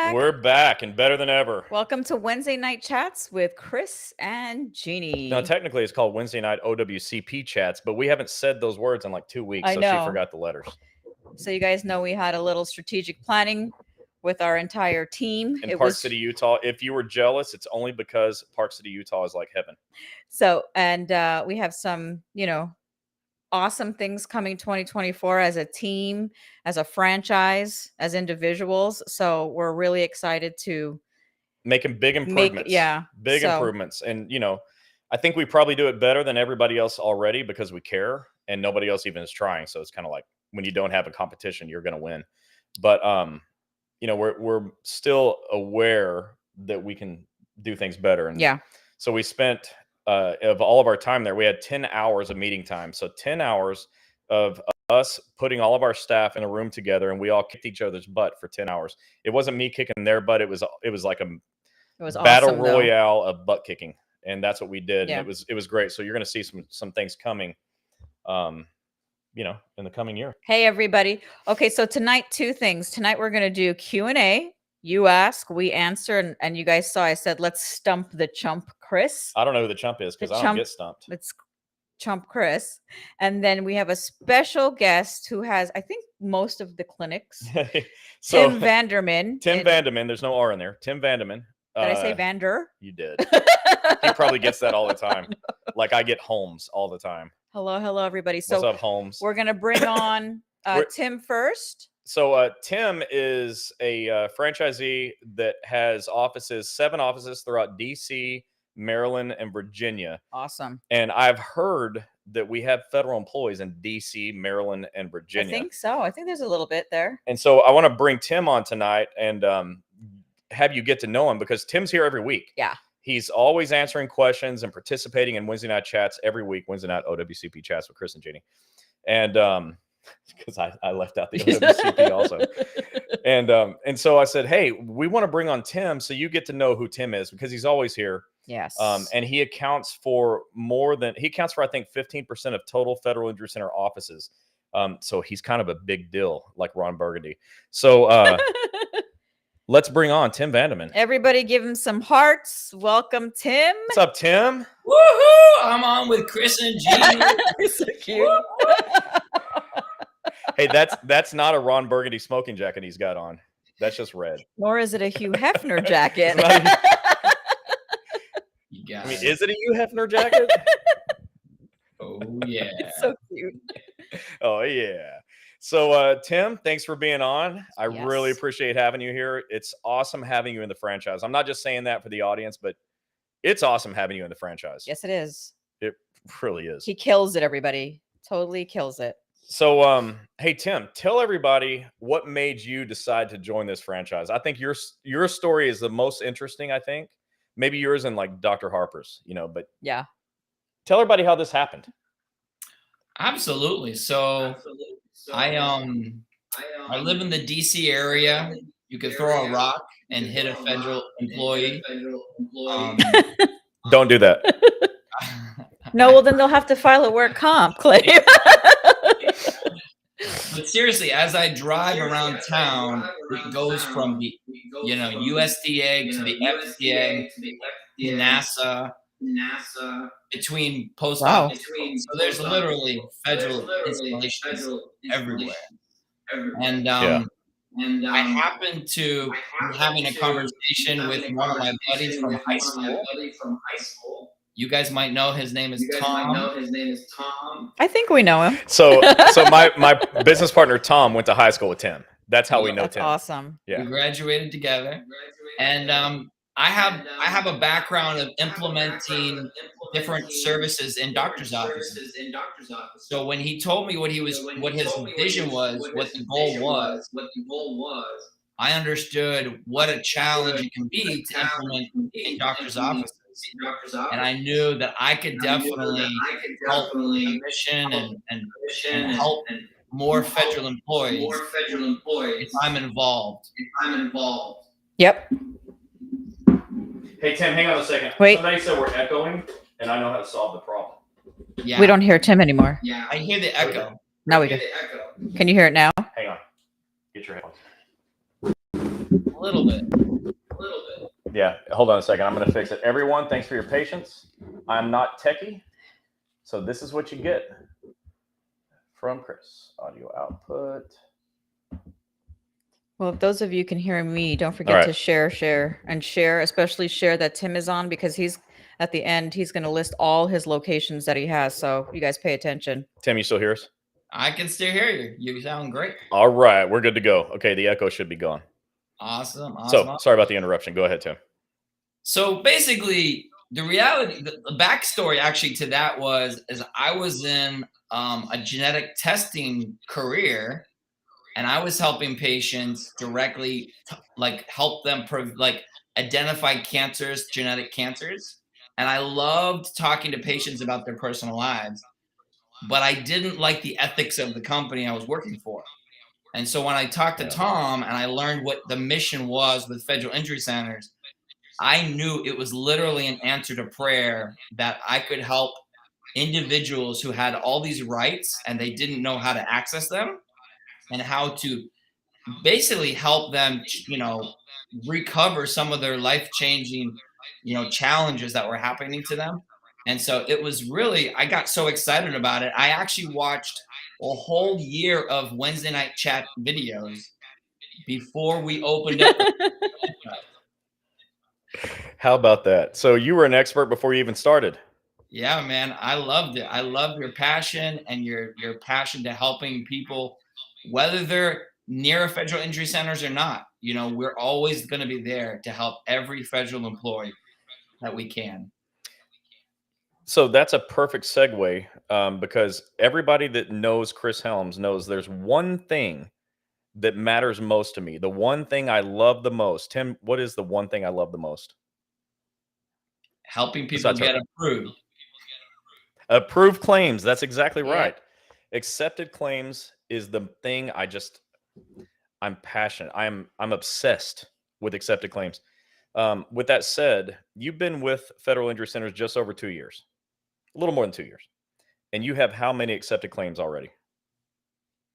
back. We're back and better than ever. Welcome to Wednesday Night Chats with Chris and Gini. Now, technically, it's called Wednesday Night OWCP Chats, but we haven't said those words in like 2 weeks, I so know. she forgot the letters. So you guys know we had a little strategic planning with our entire team. In Park City, Utah. If you were jealous, it's only because Park City, Utah is like heaven. So, and we have some, awesome things coming 2024 as a team, as a franchise, as individuals. So we're really excited to making big improvements. Big improvements. And, I think we probably do it better than everybody else already because we care and nobody else even is trying. So it's kind of like when you don't have a competition, you're going to win. But, we're still aware that we can do things better. And so we spent of all of our time there, we had 10 hours of meeting time. So 10 hours of us putting all of our staff in a room together, and we all kicked each other's butt for 10 hours. It wasn't me kicking their butt. It was like a battle royale of butt kicking. And that's what we did. And it was great. So you're going to see some things coming, in the coming year. Hey, everybody. Okay. So tonight, two things. Tonight, we're going to do Q&A. You ask, we answer. And you guys saw, I said, let's stump the chump, Chris. I don't know who the chump is because I don't get stumped. It's Chump Chris. And then we have a special guest who has, I think, most of the clinics. Tim Vanderman. Tim Vanderman. There's no R in there. Tim Vanderman. Did I say Vander? You did. He probably gets that all the time. Like I get Holmes all the time. Hello, everybody. So what's up, Holmes? We're going to bring on Tim first. So Tim is a franchisee that has 7 offices throughout D.C., Maryland, and Virginia. Awesome. And I've heard that we have federal employees in D.C., Maryland, and Virginia. I think so. I think there's a little bit there. And so I want to bring Tim on tonight and have you get to know him because Tim's here every week. Yeah. He's always answering questions and participating in Wednesday night chats every week, Wednesday night OWCP chats with Chris and Gini. And because I left out the OWCP also. And so I said, hey, we want to bring on Tim so you get to know who Tim is because he's always here. Yes. And he accounts for I think 15% of total Federal Injury Center offices. So he's kind of a big deal, like Ron Burgundy. So let's bring on Tim Vanderman. Everybody give him some hearts. Welcome, Tim. What's up, Tim? Woohoo! I'm on with Chris and Gini. He's so cute. Hey, that's not a Ron Burgundy smoking jacket he's got on. That's just red. Nor is it a Hugh Hefner jacket. Is it a Hugh Hefner jacket? Oh, yeah. It's so cute. Oh, yeah. So, Tim, thanks for being on. I really appreciate having you here. It's awesome having you in the franchise. I'm not just saying that for the audience, but it's awesome having you in the franchise. Yes, it is. It really is. He kills it, everybody. Totally kills it. So, hey, Tim, tell everybody what made you decide to join this franchise. I think your story is the most interesting, I think. Maybe yours and like Dr. Harper's, but yeah. Tell everybody how this happened. Absolutely. So I live in the DC area. You could throw a rock and hit a federal employee. Don't do that. No, well then they'll have to file a work comp claim. But seriously, as I drive around town, it goes from the USDA to the FDA to NASA, between post office. So there's literally federal installations everywhere. And I happened to be having a conversation with one of my buddies from high school. You guys might know his name is Tom. I think we know him. So my business partner Tom went to high school with Tim. That's how we know Tim. Awesome. Yeah. We graduated together, and I have a background of implementing different services in doctors' offices. So when he told me what his vision was, what the goal was, I understood what a challenge it can be to implement in doctors' offices. And I knew that I could definitely help the mission and help more federal employees if I'm involved. Yep. Hey, Tim, hang on a second. Wait. Somebody said we're echoing, and I know how to solve the problem. Yeah. We don't hear Tim anymore. Yeah, I hear the echo. Okay. Now we do. Can you hear it now? Hang on. Get your headphones. A little bit. Yeah, hold on a second. I'm going to fix it. Everyone, thanks for your patience. I'm not techie, so this is what you get from Chris. Audio output. Well, if those of you can hear me, don't forget to share, especially share that Tim is on, because he's at the end. He's going to list all his locations that he has. So you guys pay attention. Tim, you still hear us? I can still hear you. You sound great. All right, we're good to go. Okay, the echo should be gone. Awesome. So sorry about the interruption. Go ahead, Tim. So basically, the reality, the backstory actually to that is I was in a genetic testing career, and I was helping patients directly, help them identify cancers, genetic cancers. And I loved talking to patients about their personal lives, but I didn't like the ethics of the company I was working for. And so when I talked to Tom and I learned what the mission was with federal injury centers, I knew it was literally an answer to prayer that I could help individuals who had all these rights and they didn't know how to access them, and how to basically help them, recover some of their life-changing, challenges that were happening to them. And so it was really, I got so excited about it. I actually watched a whole year of Wednesday night chat videos before we opened up. How about that? So you were an expert before you even started. Yeah, man, I loved it. I love your passion and your passion to helping people, whether they're near a federal injury centers or not. We're always going to be there to help every federal employee that we can. So that's a perfect segue, because everybody that knows Chris Helms knows there's one thing that matters most to me. The one thing I love the most. Tim, what is the one thing I love the most? Helping people get approved. Approved claims. That's exactly right. Accepted claims is the thing I'm passionate. I'm obsessed with accepted claims. With that said, you've been with federal injury centers just over 2 years, a little more than 2 years. And you have how many accepted claims already?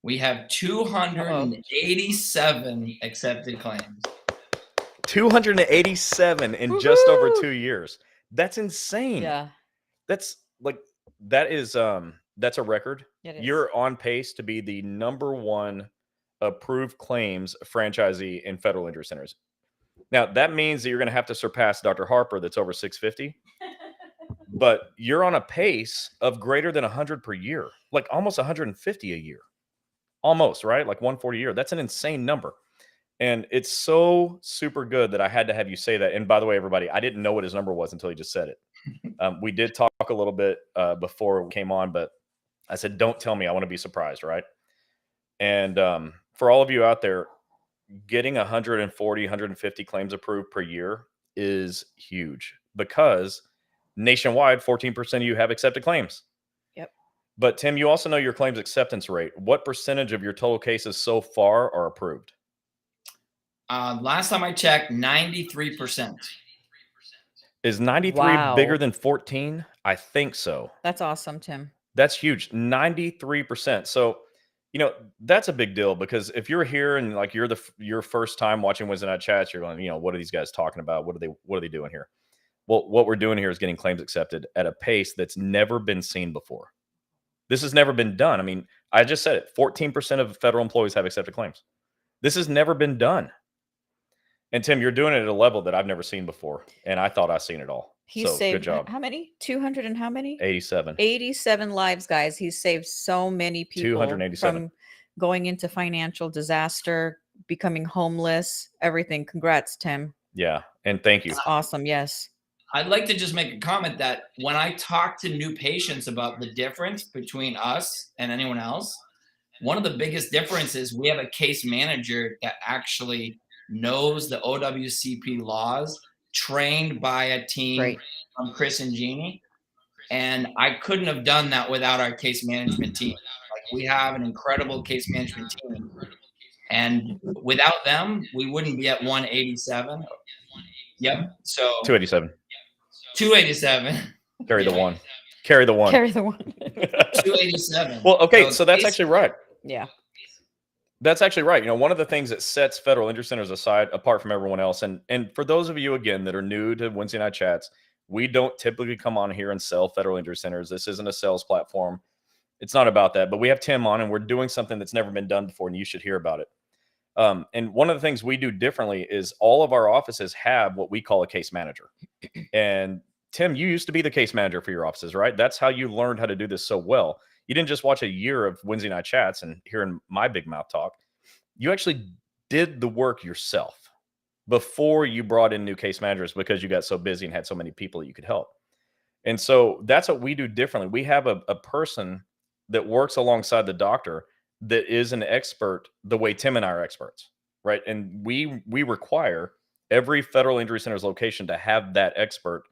We have 287 accepted claims. 287 in just over 2 years. That's insane. Yeah. That's a record. You're on pace to be the #1 approved claims franchisee in federal injury centers. Now, that means that you're going to have to surpass Dr. Harper, that's over 650. But you're on a pace of greater than 100 per year, like almost 150 a year. Almost, right? Like 140 a year. That's an insane number. And it's so super good that I had to have you say that. And by the way, everybody, I didn't know what his number was until he just said it. We did talk a little bit before we came on, but I said, don't tell me. I want to be surprised, right? And for all of you out there, getting 140, 150 claims approved per year is huge, because nationwide, 14% of you have accepted claims. Yep. But Tim, you also know your claims acceptance rate. What percentage of your total cases so far are approved? Last time I checked, 93%. Is 93 bigger than 14? I think so. That's awesome, Tim. That's huge. 93%. So, that's a big deal, because if you're here and like you're your first time watching Wednesday Night Chats, you're going, what are these guys talking about? What are they doing here? Well, what we're doing here is getting claims accepted at a pace that's never been seen before. This has never been done. I mean, I just said it. 14% of federal employees have accepted claims. This has never been done. And Tim, you're doing it at a level that I've never seen before. And I thought I've seen it all. He saved, good job. How many? 200 and how many? 87. 87 lives, guys. He's saved so many people 287. From going into financial disaster, becoming homeless, everything. Congrats, Tim. Yeah. And thank you. That's awesome. Yes. I'd like to just make a comment that when I talk to new patients about the difference between us and anyone else, one of the biggest differences, we have a case manager that actually knows the OWCP laws, trained by a team from Chris and Gini. And I couldn't have done that without our case management team. Like, we have an incredible case management team. And without them, we wouldn't be at 187. Yep. So 287. 287. Carry the one. Carry the one. Carry the one. 287. Well, okay, so that's actually right. Yeah. That's actually right. One of the things that sets federal injury centers aside, apart from everyone else, and for those of you again that are new to Wednesday night chats, we don't typically come on here and sell federal injury centers. This isn't a sales platform. It's not about that. But we have Tim on, and we're doing something that's never been done before, and you should hear about it. And one of the things we do differently is all of our offices have what we call a case manager. And Tim, you used to be the case manager for your offices, right? That's how you learned how to do this so well. You didn't just watch a year of Wednesday night chats and hearing my big mouth talk. You actually did the work yourself before you brought in new case managers because you got so busy and had so many people that you could help. And so that's what we do differently. We have a person that works alongside the doctor that is an expert the way Tim and I are experts, right? And we require every federal injury center's location to have that expert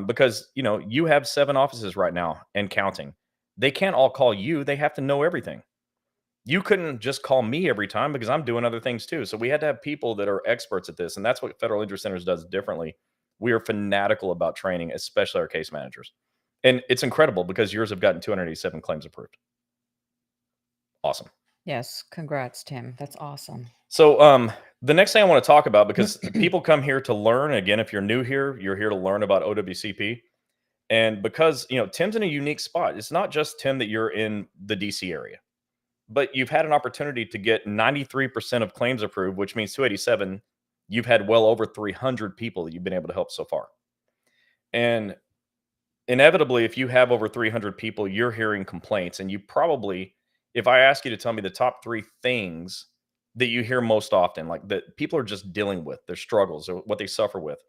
because, you have 7 offices right now and counting. They can't all call you. They have to know everything. You couldn't just call me every time because I'm doing other things too. So we had to have people that are experts at this. And that's what Federal Injury Centers does differently. We are fanatical about training, especially our case managers. And it's incredible because yours have gotten 287 claims approved. Awesome. Yes. Congrats, Tim. That's awesome. So the next thing I want to talk about, because people come here to learn. Again, if you're new here, you're here to learn about OWCP. And because, Tim's in a unique spot. It's not just Tim that you're in the DC area. But you've had an opportunity to get 93% of claims approved, which means 287. You've had well over 300 people that you've been able to help so far. And inevitably, if you have over 300 people, you're hearing complaints. And you probably, if I ask you to tell me the top 3 things that you hear most often, like that people are just dealing with, their struggles or what they suffer with,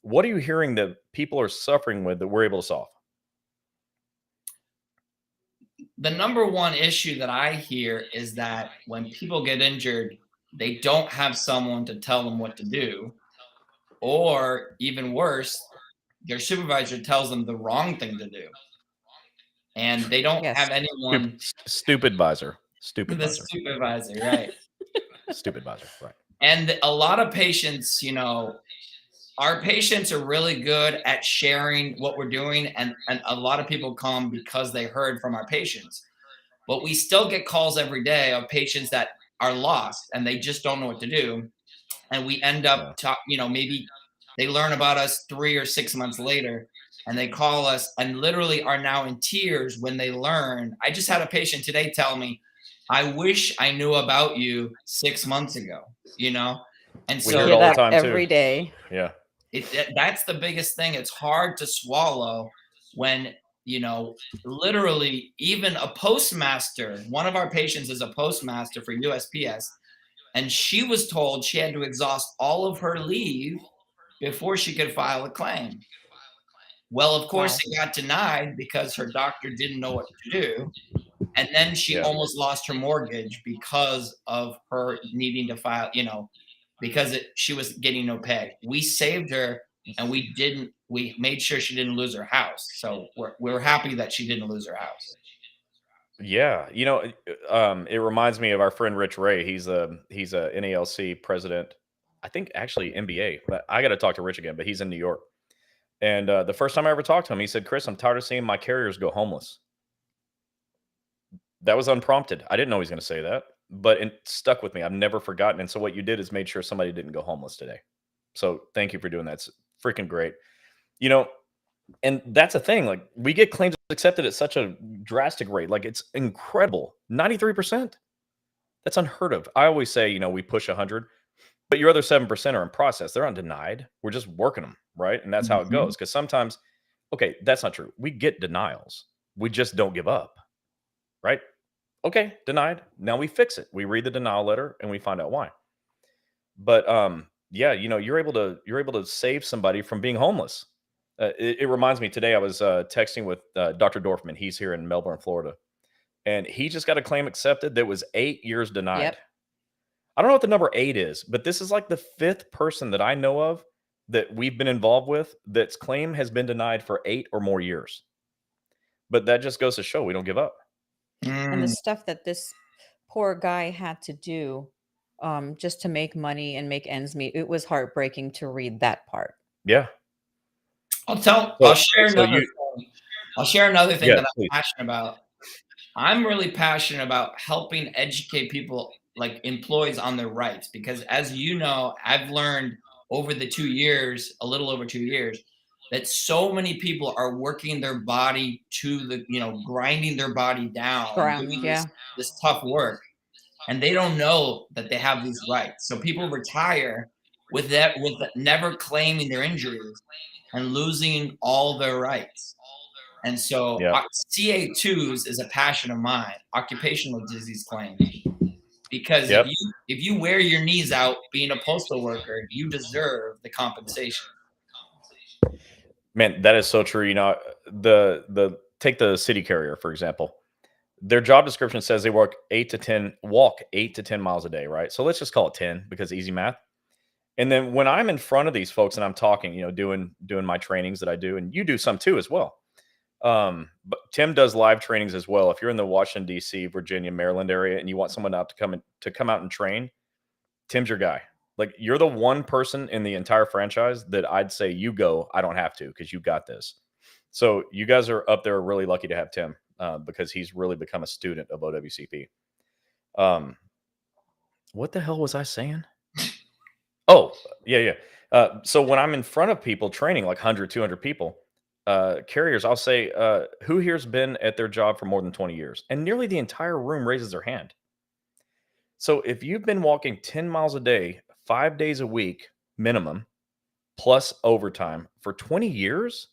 what are you hearing that people are suffering with that we're able to solve? The number one issue that I hear is that when people get injured, they don't have someone to tell them what to do, or even worse, their supervisor tells them the wrong thing to do, and they don't have anyone. Stupid advisor. The supervisor, right? Stupid advisor, right? And a lot of patients, our patients are really good at sharing what we're doing, and a lot of people come because they heard from our patients. But we still get calls every day of patients that are lost and they just don't know what to do. And we end up, maybe they learn about us 3 or 6 months later, and they call us and literally are now in tears when they learn. I just had a patient today tell me, "I wish I knew about you 6 months ago," And we hear it all the time every day. Yeah. That's the biggest thing. It's hard to swallow when, literally even a postmaster, one of our patients is a postmaster for USPS, and she was told she had to exhaust all of her leave before she could file a claim. Well, of course, it got denied because her doctor didn't know what to do. And then she almost lost her mortgage because of her needing to file, because she was getting no pay. We saved her, and we made sure she didn't lose her house. So we're happy that she didn't lose her house. Yeah. It reminds me of our friend Rich Ray. He's a NALC president, I think actually NBA, but I got to talk to Rich again, but he's in New York. And the first time I ever talked to him, he said, "Chris, I'm tired of seeing my carriers go homeless." That was unprompted. I didn't know he was going to say that, but it stuck with me. I've never forgotten. And so what you did is made sure somebody didn't go homeless today. So thank you for doing that. It's freaking great. And that's a thing. Like, we get claims accepted at such a drastic rate. Like, it's incredible. 93%. That's unheard of. I always say, we push 100, but your other 7% are in process. They're undenied. We're just working them, right? And that's how it goes. Because sometimes, okay, that's not true. We get denials. We just don't give up, right? Okay, denied. Now we fix it. We read the denial letter and we find out why. But you're able to save somebody from being homeless. It reminds me, today I was texting with Dr. Dorfman. He's here in Melbourne, Florida. And he just got a claim accepted that was 8 years denied. Yep. I don't know what the number 8 is, but this is like the 5th person that I know of that we've been involved with that's claim has been denied for 8 or more years. But that just goes to show we don't give up. And the stuff that this poor guy had to do just to make money and make ends meet, it was heartbreaking to read that part. Yeah. I'll share another thing that I'm passionate about. I'm really passionate about helping educate people like employees on their rights, because as you know, I've learned over the 2 years, a little over 2 years, that so many people are working their body to the, grinding their body down, doing this tough work, and they don't know that they have these rights. So people retire with never claiming their injuries and losing all their rights. And so CA2s is a passion of mine, occupational disease claims, because if you wear your knees out being a postal worker, you deserve the compensation. Man, that is so true. Take the city carrier, for example. Their job description says they walk 8 to 10 miles a day, right? So let's just call it 10 because easy math. And then when I'm in front of these folks and I'm talking, doing my trainings that I do, and you do some too as well. But Tim does live trainings as well. If you're in the Washington, D.C., Virginia, Maryland area, and you want someone out to come out and train, Tim's your guy. Like, you're the one person in the entire franchise that I'd say you go. I don't have to, because you got this. So you guys are up there really lucky to have Tim, because he's really become a student of OWCP. What the hell was I saying? Oh, yeah. So when I'm in front of people training, like 100, 200 people, carriers, I'll say, who here's been at their job for more than 20 years? And nearly the entire room raises their hand. So if you've been walking 10 miles a day, 5 days a week minimum, plus overtime for 20 years,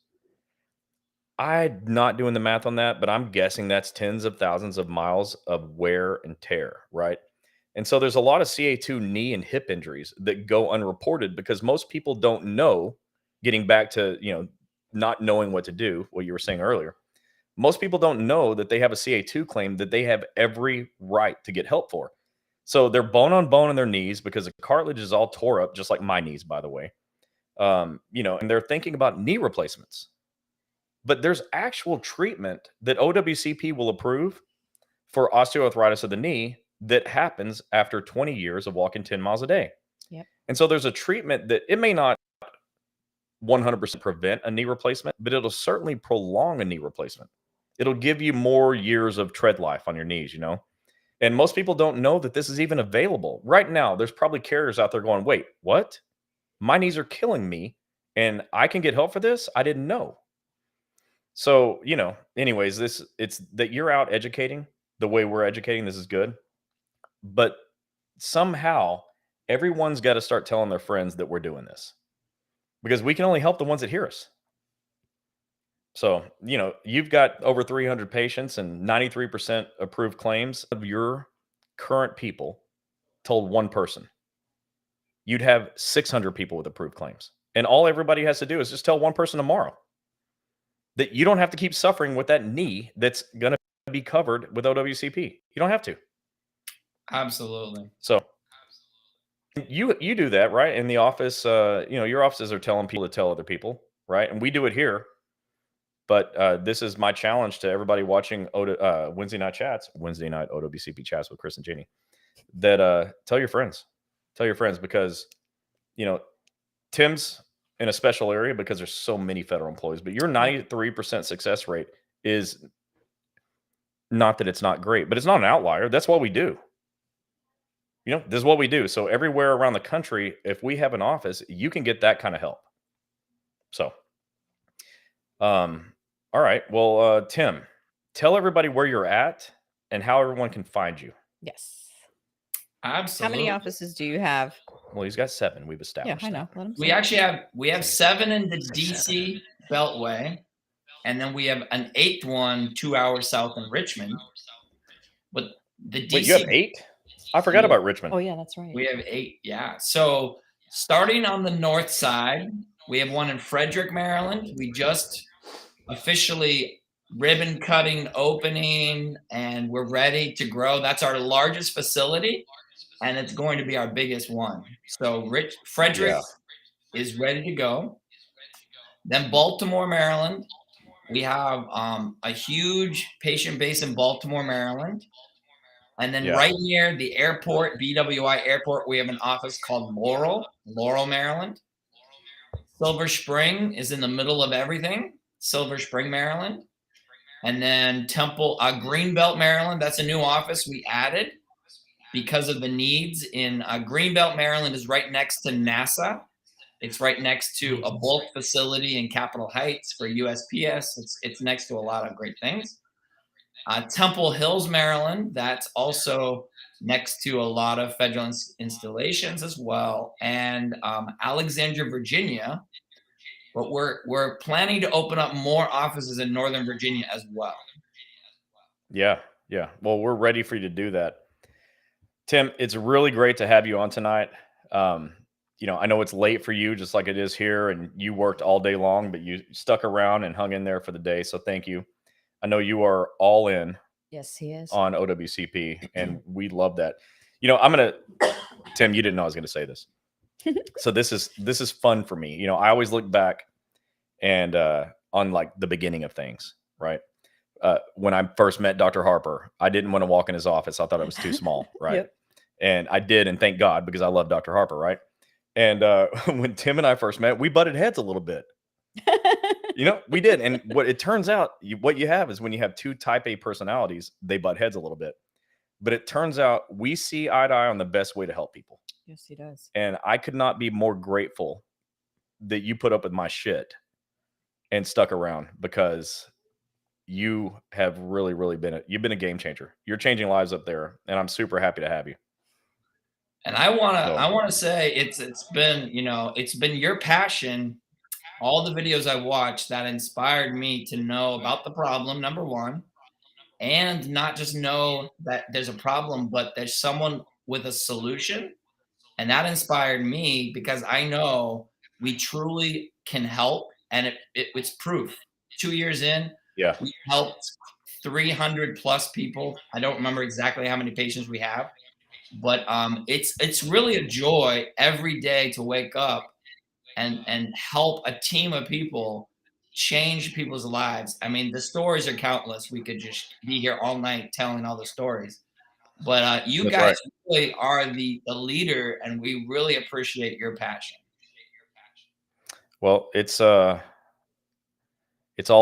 I'm not doing the math on that, but I'm guessing that's tens of thousands of miles of wear and tear, right? And so there's a lot of CA2 knee and hip injuries that go unreported because most people don't know, getting back to, not knowing what to do, what you were saying earlier. Most people don't know that they have a CA2 claim that they have every right to get help for. So they're bone on bone in their knees because the cartilage is all tore up, just like my knees, by the way. And they're thinking about knee replacements. But there's actual treatment that OWCP will approve for osteoarthritis of the knee that happens after 20 years of walking 10 miles a day. Yep. And so there's a treatment that it may not 100% prevent a knee replacement, but it'll certainly prolong a knee replacement. It'll give you more years of tread life on your knees, And most people don't know that this is even available. Right now, there's probably carriers out there going, wait, what? My knees are killing me and I can get help for this? I didn't know. So, anyways, it's that you're out educating the way we're educating. This is good. But somehow everyone's got to start telling their friends that we're doing this, because we can only help the ones that hear us. So, you've got over 300 patients and 93% approved claims. Of your current people told one person, you'd have 600 people with approved claims. And all everybody has to do is just tell one person tomorrow that you don't have to keep suffering with that knee that's going to be covered with OWCP. You don't have to. Absolutely. So you do that, right? In the office, your offices are telling people to tell other people, right? And we do it here. But this is my challenge to everybody watching Wednesday night OWCP chats with Chris and Gini, that tell your friends, because, Tim's in a special area because there's so many federal employees, but your 93% success rate is not that it's not great, but it's not an outlier. That's what we do. This is what we do. So everywhere around the country, if we have an office, you can get that kind of help. So, all right. Well, Tim, tell everybody where you're at and how everyone can find you. Yes. Absolutely. How many offices do you have? Well, he's got 7. We've established. Yeah, I know. Let him we actually have 7 in the DC Beltway, and then we have an 8th one 2 hours south in Richmond. But the DC. Wait, you have 8? I forgot about Richmond. Oh yeah, that's right. We have 8. Yeah. So starting on the north side, we have one in Frederick, Maryland. We just officially ribbon cutting opening, and we're ready to grow. That's our largest facility, and it's going to be our biggest one. So Frederick is ready to go. Then Baltimore, Maryland. We have a huge patient base in Baltimore, Maryland. And then right near the airport, BWI Airport, we have an office called Laurel, Maryland. Silver Spring is in the middle of everything, Silver Spring, Maryland. And then Temple, Greenbelt, Maryland, that's a new office we added because of the needs in Greenbelt, Maryland is right next to NASA. It's right next to a bulk facility in Capitol Heights for USPS. It's next to a lot of great things. Temple Hills, Maryland, that's also next to a lot of federal installations as well. And Alexandria, Virginia, but we're planning to open up more offices in Northern Virginia as well. Yeah. Well, we're ready for you to do that. Tim, it's really great to have you on tonight. I know it's late for you, just like it is here, and you worked all day long, but you stuck around and hung in there for the day. So thank you. I know you are all in. Yes, he is. On OWCP, and we love that. Tim, you didn't know I was gonna say this. So this is fun for me. I always look back and on like the beginning of things, right? When I first met Dr. Harper, I didn't want to walk in his office. I thought it was too small, right? Yep. And I did, and thank God, because I love Dr. Harper, right? And when Tim and I first met, we butted heads a little bit. We did. And what it turns out, what you have is when you have two type A personalities, they butt heads a little bit. But it turns out we see eye to eye on the best way to help people. Yes, he does. And I could not be more grateful that you put up with my shit and stuck around, because you have really, really you've been a game changer. You're changing lives up there, and I'm super happy to have you. And I want to say it's been your passion, all the videos I watched, that inspired me to know about the problem, number one, and not just know that there's a problem, but there's someone with a solution. And that inspired me, because I know we truly can help, and it's proof. 2 years in, we helped 300 plus people. I don't remember exactly how many patients we have, but it's really a joy every day to wake up and help a team of people change people's lives. I mean, the stories are countless. We could just be here all night telling all the stories. But you That's guys right. really are the leader, and we really appreciate your passion. Well, it's all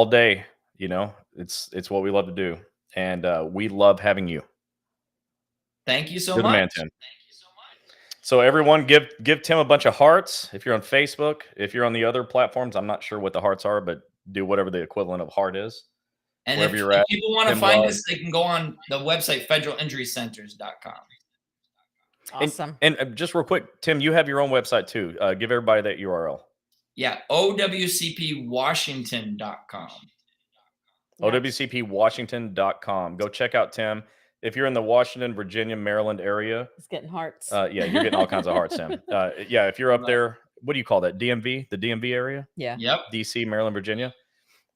day, it's what we love to do. And we love having you. Thank you so You're much. The man, Tim. So everyone, give Tim a bunch of hearts. If you're on Facebook, if you're on the other platforms, I'm not sure what the hearts are, but do whatever the equivalent of heart is. And if people want to find us, they can go on the website, federalinjurycenters.com. Awesome. And just real quick, Tim, you have your own website too. Give everybody that URL. Yeah, OWCPWashington.com. OWCPWashington.com. Go check out Tim. If you're in the Washington, Virginia, Maryland area, it's getting hearts. Yeah, you're getting all kinds of hearts, Tim. Yeah, if you're up there, what do you call that? DMV, the DMV area? Yeah. Yep. DC, Maryland, Virginia.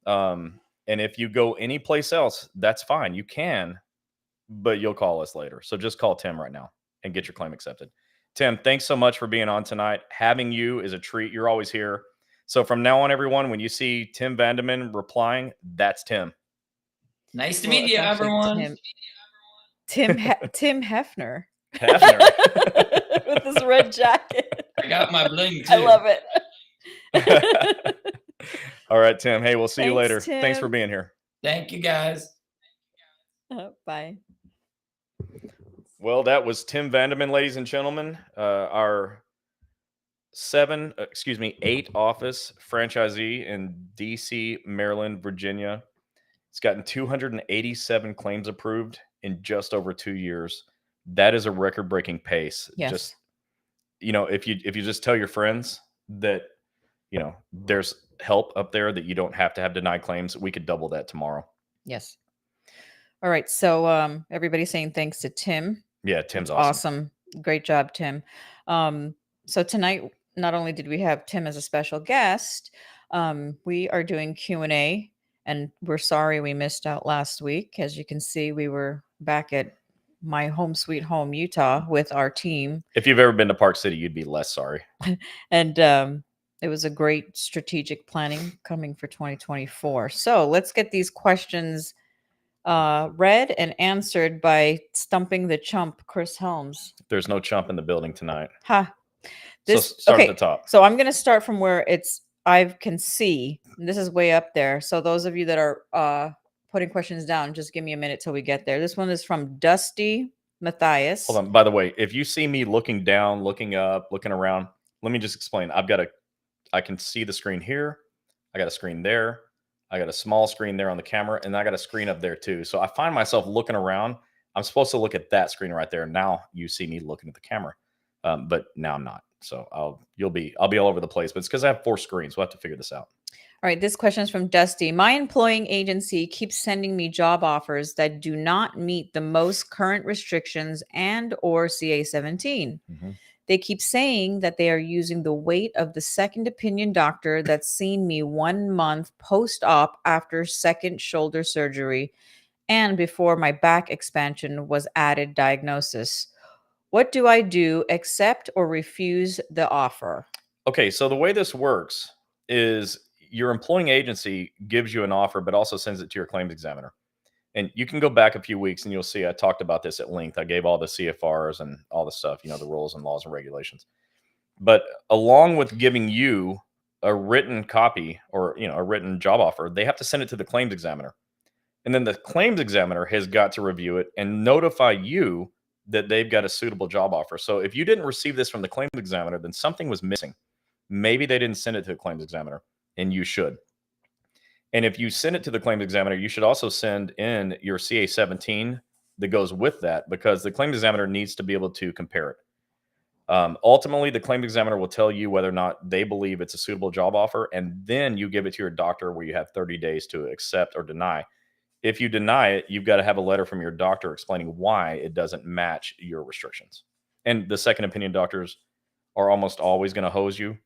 And if you go any place else, that's fine. You can, but you'll call us later. So just call Tim right now and get your claim accepted. Tim, thanks so much for being on tonight. Having you is a treat. You're always here. So from now on, everyone, when you see Tim Vandeman replying, that's Tim. Nice to meet you, everyone. Tim Hefner. Hefner. With his red jacket. I got my bling too. I love it. All right, Tim. Hey, we'll see you later. Tim. Thanks for being here. Thank you, guys. Bye. Well, that was Tim Vandeman, ladies and gentlemen. Our 8 office franchisee in DC, Maryland, Virginia. It's gotten 287 claims approved in just over 2 years. That is a record-breaking pace. Yes. Just, if you just tell your friends that, there's help up there, that you don't have to have denied claims, we could double that tomorrow. Yes. All right. So everybody's saying thanks to Tim. Yeah, Tim's awesome. Great job, Tim. So tonight, not only did we have Tim as a special guest, we are doing Q&A, and we're sorry we missed out last week. As you can see, we were back at my home sweet home, Utah, with our team. If you've ever been to Park City, you'd be less sorry. And it was a great strategic planning coming for 2024. So let's get these questions read and answered by Stumping the Chump, Chris Helms. There's no chump in the building tonight. Ha. So start at the top. So I'm going to start from where I can see. This is way up there. So those of you that are putting questions down, just give me a minute till we get there. This one is from Dusty Matthias. Hold on. By the way, if you see me looking down, looking up, looking around, let me just explain. I can see the screen here. I got a screen there. I got a small screen there on the camera, and I got a screen up there too. So I find myself looking around. I'm supposed to look at that screen right there. Now you see me looking at the camera, but now I'm not. So I'll be all over the place. But it's because I have 4 screens. We'll have to figure this out. All right, this question is from Dusty. My employing agency keeps sending me job offers that do not meet the most current restrictions and or CA-17. Mm-hmm. They keep saying that they are using the weight of the second opinion doctor that's seen me 1 month post-op after second shoulder surgery and before my back expansion was added diagnosis. What do I do? Accept or refuse the offer? Okay, so the way this works is your employing agency gives you an offer, but also sends it to your claims examiner. And you can go back a few weeks and you'll see I talked about this at length. I gave all the CFRs and all the stuff, the rules and laws and regulations. But along with giving you a written copy or, a written job offer, they have to send it to the claims examiner. And then the claims examiner has got to review it and notify you that they've got a suitable job offer. So if you didn't receive this from the claims examiner, then something was missing. Maybe they didn't send it to the claims examiner, and you should. And if you send it to the claims examiner, you should also send in your CA-17 that goes with that, because the claims examiner needs to be able to compare it. Ultimately, the claims examiner will tell you whether or not they believe it's a suitable job offer, and then you give it to your doctor where you have 30 days to accept or deny. If you deny it, you've got to have a letter from your doctor explaining why it doesn't match your restrictions. And the second opinion doctors are almost always going to hose you.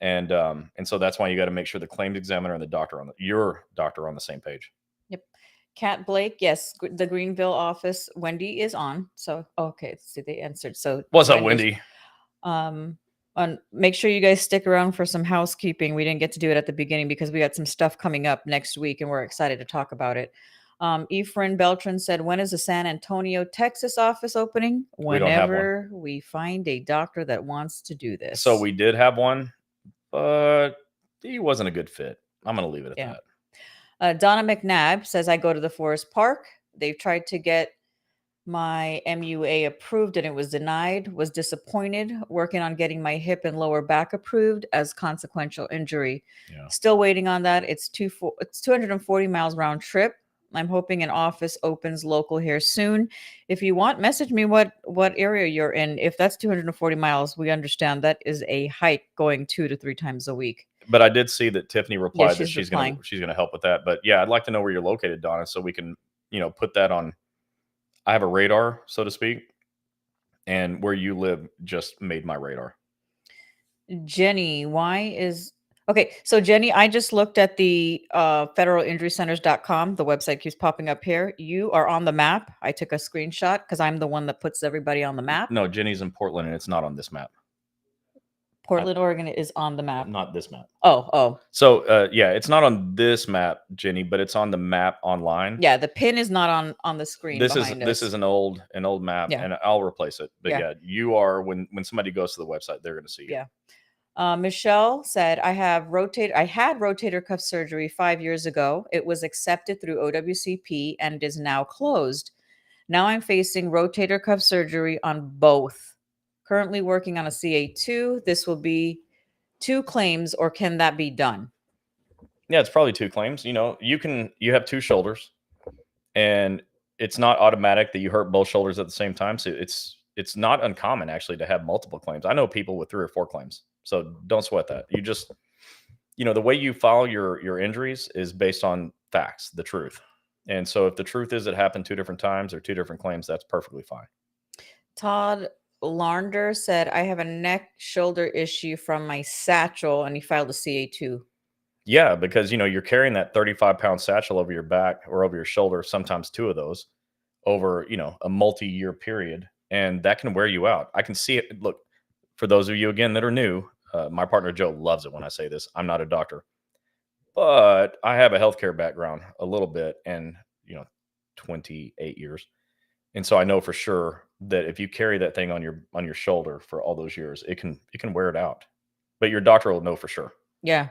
And so that's why you got to make sure the claims examiner and your doctor are on the same page. Yep. Kat Blake, yes, the Greenville office. Wendy is on. So okay, see, they answered. So what's up, Wendy? Make sure you guys stick around for some housekeeping. We didn't get to do it at the beginning because we got some stuff coming up next week, and we're excited to talk about it. Ephraim Beltran said, when is the San Antonio, Texas office opening? Whenever we find a doctor that wants to do this. So we did have one, but he wasn't a good fit. I'm going to leave it at that. Donna McNabb says, I go to the Forest Park. They've tried to get my MUA approved and it was denied. Was disappointed. Working on getting my hip and lower back approved as consequential injury. Yeah. Still waiting on that. It's 240 miles round trip. I'm hoping an office opens local here soon. If you want, message me what area you're in. If that's 240 miles, we understand that is a hike going 2 to 3 times a week. But I did see that Tiffany replied that she's going to help with that. But yeah, I'd like to know where you're located, Donna, so we can, put that on. I have a radar, so to speak, and where you live just made my radar. Jenny, okay, so Jenny, I just looked at the federalinjurycenters.com. The website keeps popping up here. You are on the map. I took a screenshot because I'm the one that puts everybody on the map. No, Jenny's in Portland and it's not on this map. Portland, Oregon is on the map. Not this map. Oh. So yeah, it's not on this map, Jenny, but it's on the map online. Yeah, the pin is not on the screen. This is an old map, yeah. And I'll replace it. But yeah, you are when somebody goes to the website, they're going to see you. Yeah. Michelle said, I had rotator cuff surgery 5 years ago. It was accepted through OWCP and is now closed. Now I'm facing rotator cuff surgery on both. Currently working on a CA2. This will be 2 claims, or can that be done? Yeah, it's probably 2 claims. You have 2 shoulders, and it's not automatic that you hurt both shoulders at the same time. So it's not uncommon actually to have multiple claims. I know people with 3 or 4 claims. So don't sweat that. You just, the way you file your injuries is based on facts, the truth. And so if the truth is it happened 2 different times or 2 different claims, that's perfectly fine. Todd Larnder said, I have a neck shoulder issue from my satchel, and he filed a CA2. Yeah, because, you're carrying that 35-pound satchel over your back or over your shoulder, sometimes 2 of those over, a multi-year period. And that can wear you out. I can see it. Look, for those of you, again, that are new, my partner Joe loves it when I say this. I'm not a doctor, but I have a healthcare background a little bit and, 28 years. And so I know for sure that if you carry that thing on your shoulder for all those years, it can wear it out. But your doctor will know for sure. Yeah.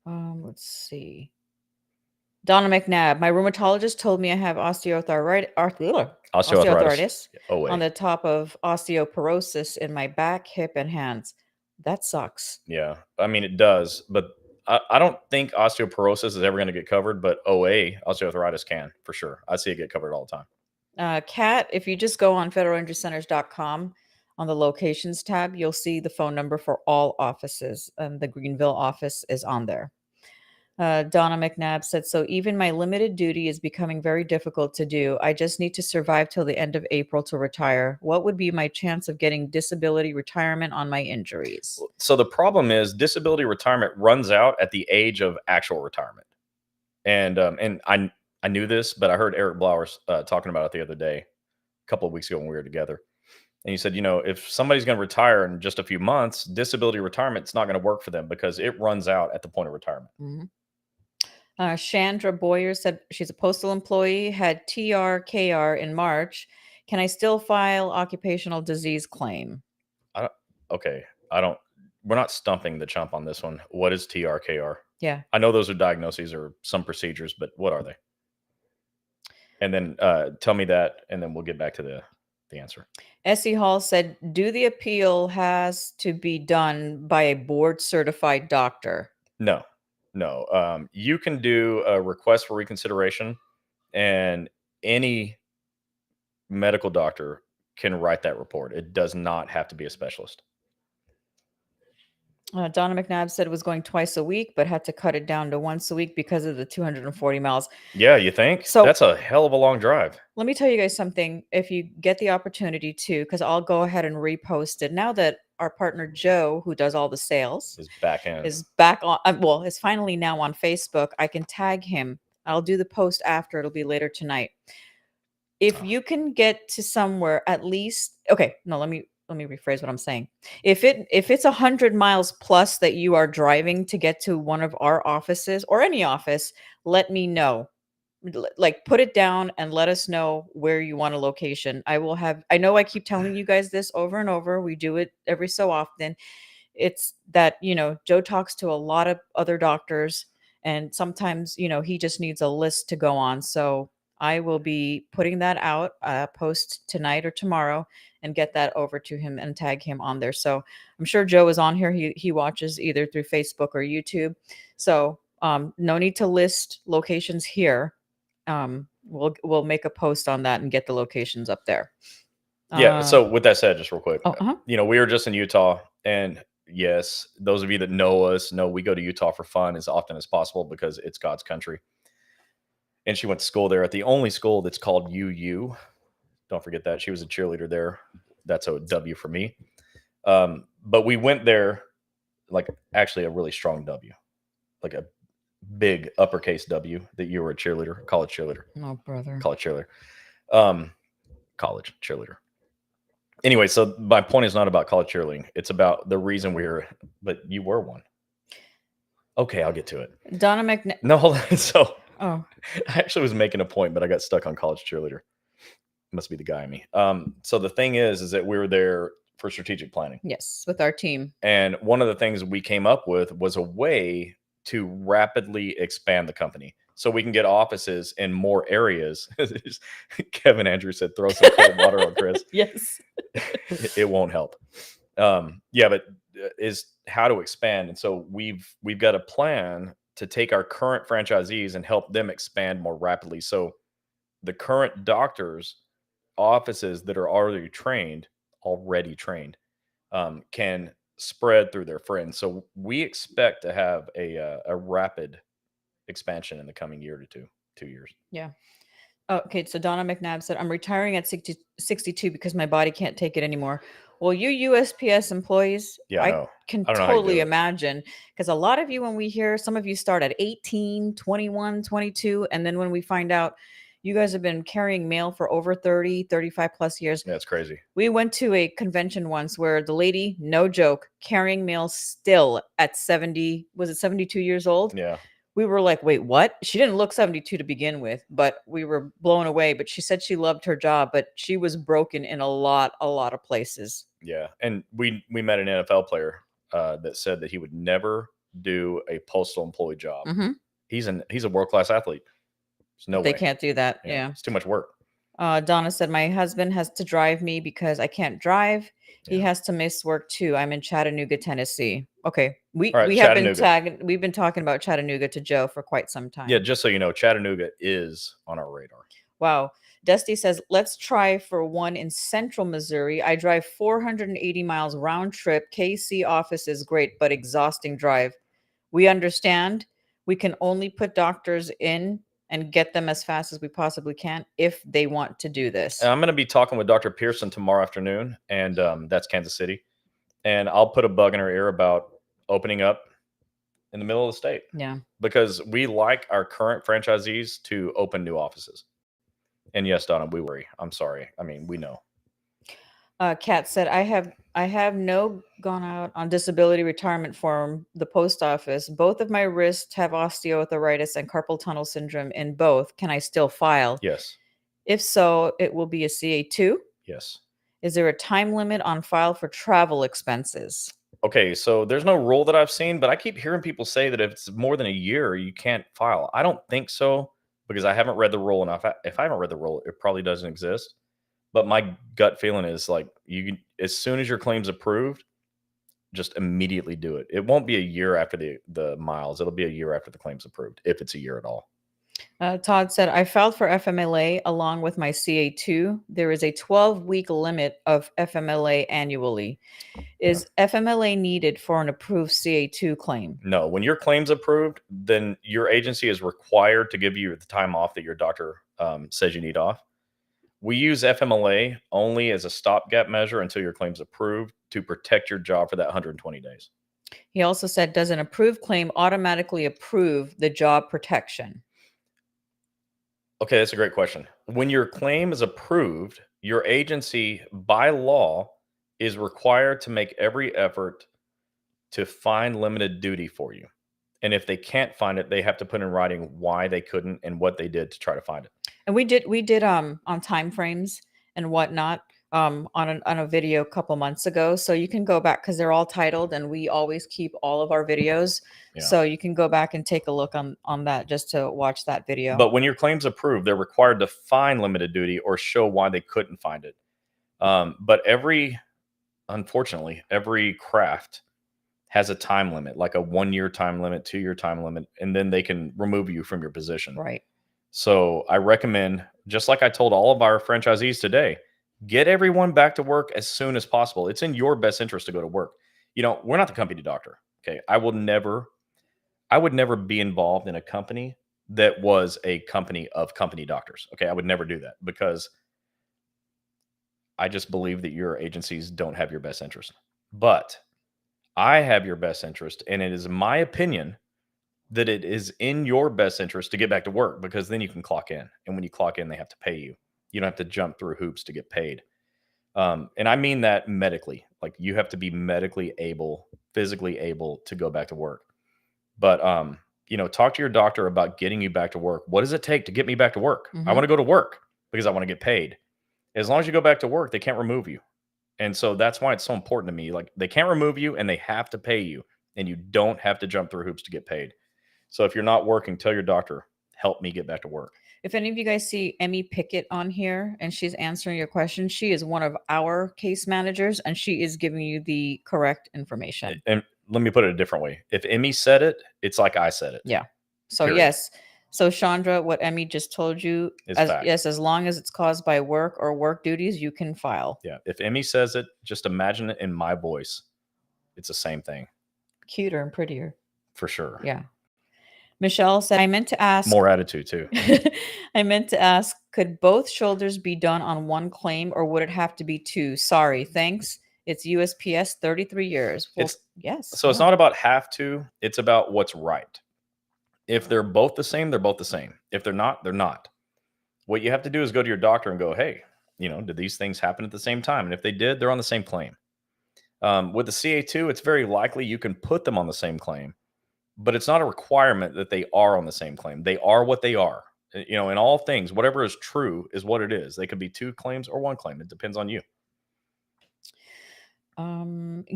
Let's see. Donna McNabb, my rheumatologist told me I have osteoarthritis OA. on the top of osteoporosis in my back, hip, and hands. That sucks. Yeah, I mean, it does, but I don't think osteoporosis is ever going to get covered, but OA, osteoarthritis, can for sure. I see it get covered all the time. Kat, if you just go on federalinjurycenters.com on the locations tab, you'll see the phone number for all offices. The Greenville office is on there. Donna McNabb said, so even my limited duty is becoming very difficult to do. I just need to survive till the end of April to retire. What would be my chance of getting disability retirement on my injuries? So the problem is disability retirement runs out at the age of actual retirement. And I knew this, but I heard Eric Blowers talking about it the other day, a couple of weeks ago when we were together. And he said, if somebody's going to retire in just a few months, disability retirement is not going to work for them because it runs out at the point of retirement. Mm-hmm. Chandra Boyer said she's a postal employee, had TRKR in March. Can I still file occupational disease claim? We're not stumping the chump on this one. What is TRKR? Yeah. I know those are diagnoses or some procedures, but what are they? And then tell me that, and then we'll get back to the answer. Essie Hall said, do the appeal has to be done by a board certified doctor? No. You can do a request for reconsideration, and any medical doctor can write that report. It does not have to be a specialist. Donna McNabb said it was going twice a week, but had to cut it down to once a week because of the 240 miles. Yeah, you think? So that's a hell of a long drive. Let me tell you guys something. If you get the opportunity to, because I'll go ahead and repost it. Now that our partner Joe, who does all the sales, is back on, is finally now on Facebook, I can tag him. I'll do the post after. It'll be later tonight. If you can get to somewhere at least, okay, no, let me rephrase what I'm saying. If it's 100 miles plus that you are driving to get to one of our offices or any office, let me know. Like, put it down and let us know where you want a location. I know I keep telling you guys this over and over. We do it every so often. It's that, Joe talks to a lot of other doctors, and sometimes, he just needs a list to go on. So I will be putting that out, post tonight or tomorrow, and get that over to him and tag him on there. So I'm sure Joe is on here. He watches either through Facebook or YouTube. So no need to list locations here. We'll make a post on that and get the locations up there. Yeah. So with that said, just real quick, we were just in Utah, and yes, those of you that know us know we go to Utah for fun as often as possible because it's God's country. And she went to school there at the only school that's called UU. Don't forget that. She was a cheerleader there. That's a W for me. But we went there, like, actually a really strong W, like a big uppercase W, that you were a cheerleader, college cheerleader. Oh, brother. College cheerleader. College cheerleader. Anyway, so my point is not about college cheerleading. It's about the reason but you were one. Okay, I'll get to it. Donna McNabb. No, hold on. So I actually was making a point, but I got stuck on college cheerleader. Must be the guy in me. So the thing is that we were there for strategic planning. Yes, with our team. And one of the things we came up with was a way to rapidly expand the company so we can get offices in more areas. Kevin Andrews said, throw some cold water on Chris. Yes. It won't help. But is how to expand. And so we've got a plan to take our current franchisees and help them expand more rapidly. So the current doctors' offices that are already trained can spread through their friends. So we expect to have a rapid expansion in the coming year to 2 years. Yeah. Okay, so Donna McNabb said, I'm retiring at 62 because my body can't take it anymore. Well, you USPS employees, I can totally imagine, because a lot of you, when we hear, some of you start at 18, 21, 22, and then when we find out you guys have been carrying mail for over 30, 35 plus years. Yeah, it's crazy. We went to a convention once where the lady, no joke, carrying mail still at 70, was it 72 years old? Yeah. We were like, wait, what? She didn't look 72 to begin with, but we were blown away. But she said she loved her job, but she was broken in a lot of places. Yeah. And we met an NFL player that said that he would never do a postal employee job. Mm-hmm. he's a world-class athlete. There's no They way. can't do that. Yeah. It's too much work. Donna said, my husband has to drive me because I can't drive. He has to miss work too. I'm in Chattanooga, Tennessee. Okay. We have been we've been talking about Chattanooga to Joe for quite some time. Yeah, just so you know, Chattanooga is on our radar. Wow. Dusty says, let's try for one in central Missouri. I drive 480 miles round trip. KC office is great, but exhausting drive. We understand. We can only put doctors in and get them as fast as we possibly can if they want to do this. I'm going to be talking with Dr. Pearson tomorrow afternoon, and that's Kansas City. And I'll put a bug in her ear about opening up in the middle of the state. Yeah. Because we like our current franchisees to open new offices. And yes, Donna, we worry. I'm sorry. I mean, we know. Kat said, I have no gone out on disability retirement form, the post office. Both of my wrists have osteoarthritis and carpal tunnel syndrome in both. Can I still file? Yes. If so, it will be a CA2? Yes. Is there a time limit on file for travel expenses? Okay, so there's no rule that I've seen, but I keep hearing people say that if it's more than a year, you can't file. I don't think so because I haven't read the rule enough. If I haven't read the rule, it probably doesn't exist. But my gut feeling is like you can, as soon as your claim's approved, just immediately do it. It won't be a year after the miles. It'll be a year after the claim's approved, if it's a year at all. Todd said, I filed for FMLA along with my CA2. There is a 12-week limit of FMLA annually. Is FMLA needed for an approved CA2 claim? No. When your claim's approved, then your agency is required to give you the time off that your doctor says you need off. We use FMLA only as a stopgap measure until your claim's approved to protect your job for that 120 days. He also said, does an approved claim automatically approve the job protection? Okay, that's a great question. When your claim is approved, your agency, by law, is required to make every effort to find limited duty for you. And if they can't find it, they have to put in writing why they couldn't and what they did to try to find it. And we did on time frames and whatnot on a video a couple months ago. So you can go back because they're all titled, and we always keep all of our videos. Yeah. So you can go back and take a look on that just to watch that video. But when your claim's approved, they're required to find limited duty or show why they couldn't find it. But unfortunately, every craft has a time limit, like a 1-year time limit, 2-year time limit, and then they can remove you from your position. Right. So I recommend, just like I told all of our franchisees today, get everyone back to work as soon as possible. It's in your best interest to go to work. You know, we're not the company doctor. Okay. I would never be involved in a company that was a company of company doctors. Okay. I would never do that because I just believe that your agencies don't have your best interest. But I have your best interest, and it is my opinion that it is in your best interest to get back to work, because then you can clock in. And when you clock in, they have to pay you. You don't have to jump through hoops to get paid. And I mean that medically. Like, you have to be medically able, physically able to go back to work. But, talk to your doctor about getting you back to work. What does it take to get me back to work? Mm-hmm. I want to go to work because I want to get paid. As long as you go back to work, they can't remove you. And so that's why it's so important to me. Like, they can't remove you, and they have to pay you, and you don't have to jump through hoops to get paid. So if you're not working, tell your doctor, help me get back to work. If any of you guys see Emmy Pickett on here and she's answering your question, she is one of our case managers, and she is giving you the correct information. And let me put it a different way. If Emmy said it, it's like I said it. Yeah. So period. Yes. So Chandra, what Emmy just told you, as long as it's caused by work or work duties, you can file. Yeah. If Emmy says it, just imagine it in my voice. It's the same thing. Cuter and prettier. For sure. Yeah. Michelle said, I meant to ask. More attitude too. I meant to ask, could both shoulders be done on one claim, or would it have to be two? Sorry. Thanks. It's USPS 33 years. Well, yes. So it's not about have to. It's about what's right. If they're both the same, they're both the same. If they're not, they're not. What you have to do is go to your doctor and go, hey, did these things happen at the same time? And if they did, they're on the same claim. With the CA2, it's very likely you can put them on the same claim, but it's not a requirement that they are on the same claim. They are what they are. In all things, whatever is true is what it is. They could be two claims or one claim. It depends on you.